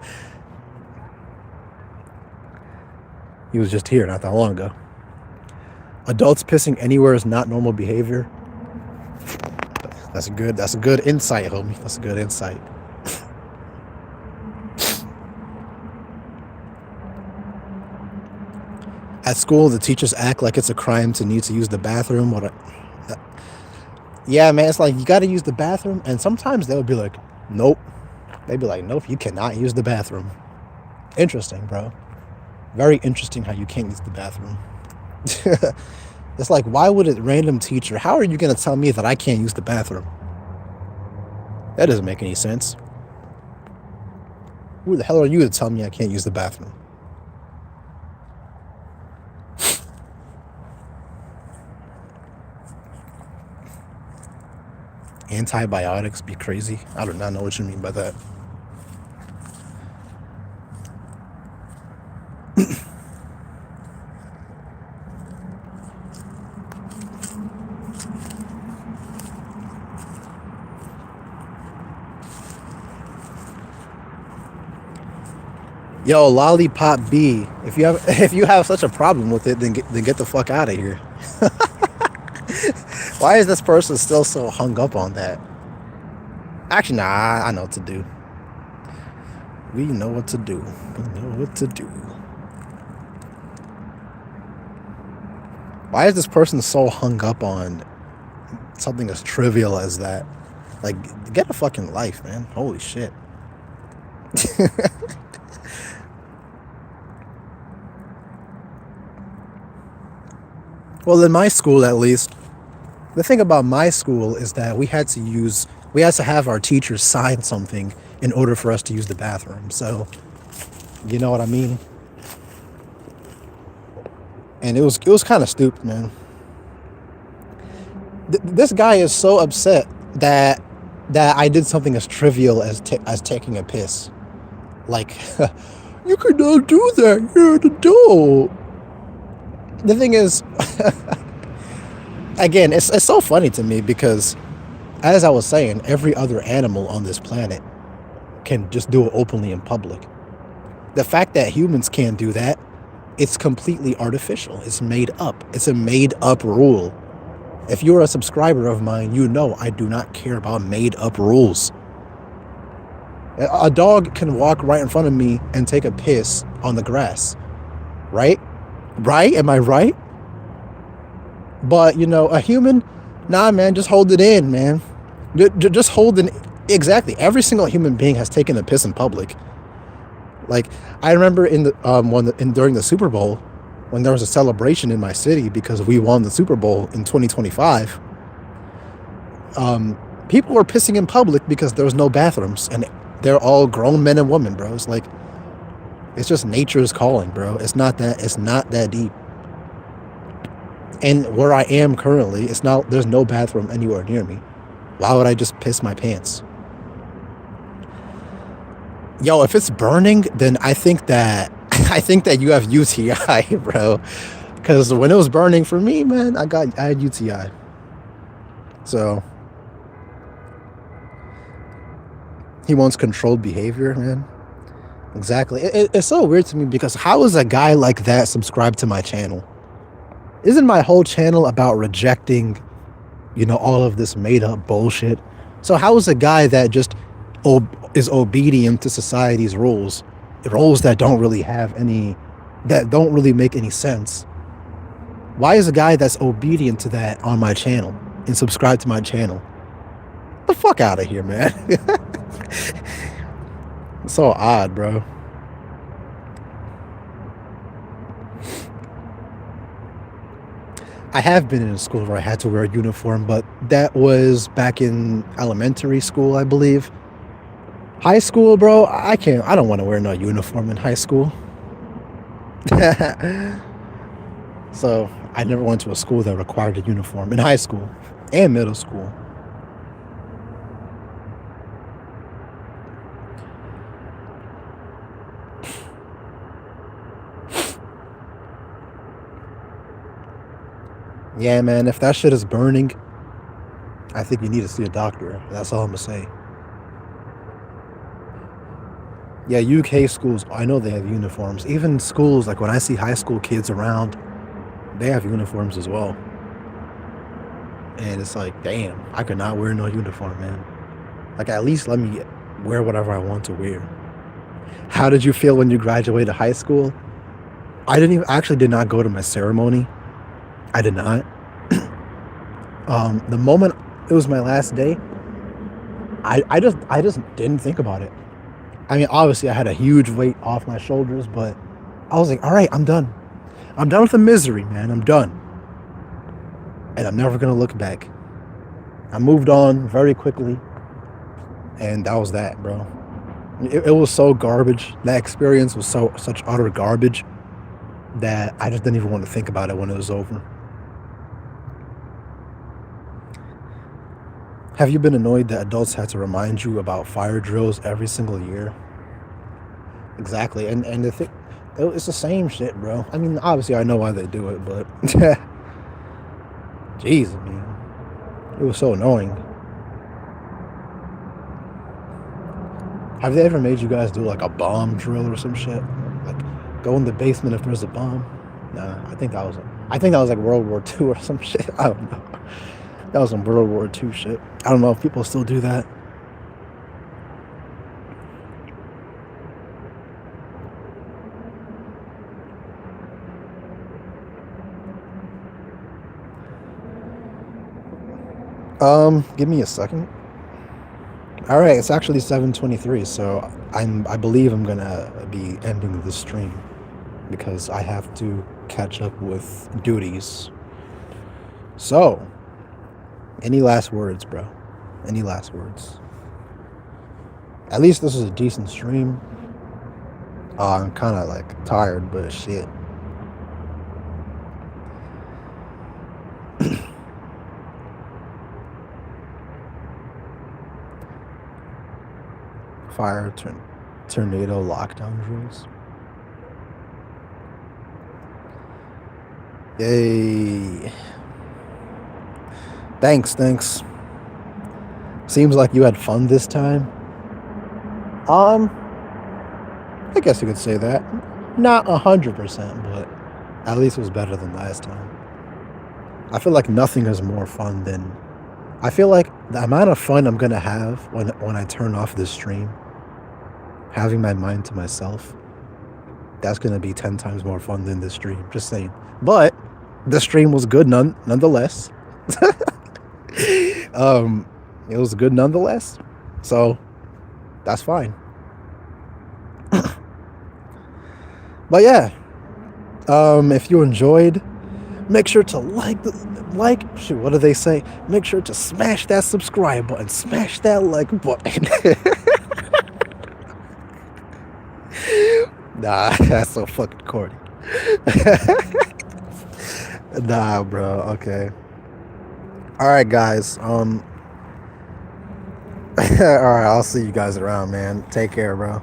He was just here not that long ago. Adults pissing anywhere is not normal behavior. That's a good insight, homie. That's a good insight. At school, the teachers act like it's a crime to need to use the bathroom. Yeah, man, it's like you got to use the bathroom, and sometimes they'll be like, "Nope." They'd be like, "Nope, you cannot use the bathroom." Interesting, bro. Very interesting how you can't use the bathroom. It's like, why would a random teacher? How are you gonna tell me that I can't use the bathroom? That doesn't make any sense. Who the hell are you to tell me I can't use the bathroom? Antibiotics be crazy? I do not know what you mean by that. Yo, Lollipop B. If you have if you have such a problem with it, then get the fuck out of here. Why is this person still so hung up on that? Actually, nah, I know what to do. We know what to do. We know what to do. Why is this person so hung up on something as trivial as that? Like, get a fucking life, man. Holy shit. Well, in my school, at least, the thing about my school is that we had to have our teachers sign something in order for us to use the bathroom. So, you know what I mean? And it was kind of stupid, man. This guy is so upset that I did something as trivial as taking a piss. Like, you could not do that. You're an adult. The thing is, again, it's so funny to me because, as I was saying, every other animal on this planet can just do it openly in public. The fact that humans can't do that, it's completely artificial. It's made up. It's a made up rule. If you're a subscriber of mine, you know I do not care about made up rules. A dog can walk right in front of me and take a piss on the grass, right? Right? Am I right? But, a human, nah, man, just hold it in, man. Just hold it. Exactly. Every single human being has taken a piss in public. Like, I remember during the Super Bowl, when there was a celebration in my city because we won the Super Bowl in 2025, people were pissing in public because there was no bathrooms, and they're all grown men and women, bro. It's like, it's just nature's calling, bro. It's not that deep. And where I am currently, there's no bathroom anywhere near me. Why would I just piss my pants? Yo, if it's burning, then I think that you have UTI, bro. Because when it was burning for me, man, I had UTI. So he wants controlled behavior, man. Exactly. It's so weird to me because how is a guy like that subscribed to my channel? Isn't my whole channel about rejecting, all of this made up bullshit? So how is a guy that just is obedient to society's rules that don't really make any sense? Why is a guy that's obedient to that on my channel and subscribe to my channel? Get the fuck out of here, man. It's so odd, bro. I have been in a school where I had to wear a uniform, but that was back in elementary school, I believe. High school, bro, I don't want to wear no uniform in high school. So I never went to a school that required a uniform in high school and middle school. Yeah, man, if that shit is burning, I think you need to see a doctor. That's all I'm gonna say. Yeah, UK schools, I know they have uniforms. Even schools, like when I see high school kids around, they have uniforms as well. And it's like, damn, I could not wear no uniform, man. Like, at least let me wear whatever I want to wear. How did you feel when you graduated high school? I didn't even actually did not go to my ceremony. I did not. The moment it was my last day, I just didn't think about it. I mean, obviously I had a huge weight off my shoulders, but I was like, all right, I'm done. I'm done with the misery, man. I'm done. And I'm never gonna look back. I moved on very quickly, and that was that, bro. It was so garbage. That experience was such utter garbage that I just didn't even want to think about it when it was over. Have you been annoyed that adults had to remind you about fire drills every single year? Exactly, and the thing, it's the same shit, bro. I mean, obviously I know why they do it, but jeez, man, it was so annoying. Have they ever made you guys do like a bomb drill or some shit? Like go in the basement if there's a bomb? Nah, I think that was like World War II or some shit. I don't know. That was some World War II shit. I don't know if people still do that. Give me a second. All right, it's actually 7:23, so I believe I'm gonna be ending the stream because I have to catch up with duties. So, any last words, bro? Any last words? At least this is a decent stream. I'm kind of like tired, but shit. Fire tornado lockdown drills. Yay. Thanks. Seems like you had fun this time. Um, I guess you could say that. Not 100%, but at least it was better than last time. I feel like nothing is more fun than. I feel like the amount of fun I'm gonna have when I turn off this stream, having my mind to myself, that's gonna be 10 times more fun than this stream. Just saying. But the stream was good nonetheless. um, it was good nonetheless. So that's fine. But yeah, if you enjoyed, make sure to shoot, what do they say? Make sure to smash that subscribe button, smash that like button. Nah, that's so fucking corny. Nah, bro. Okay. All right, guys. All right. I'll see you guys around, man. Take care, bro.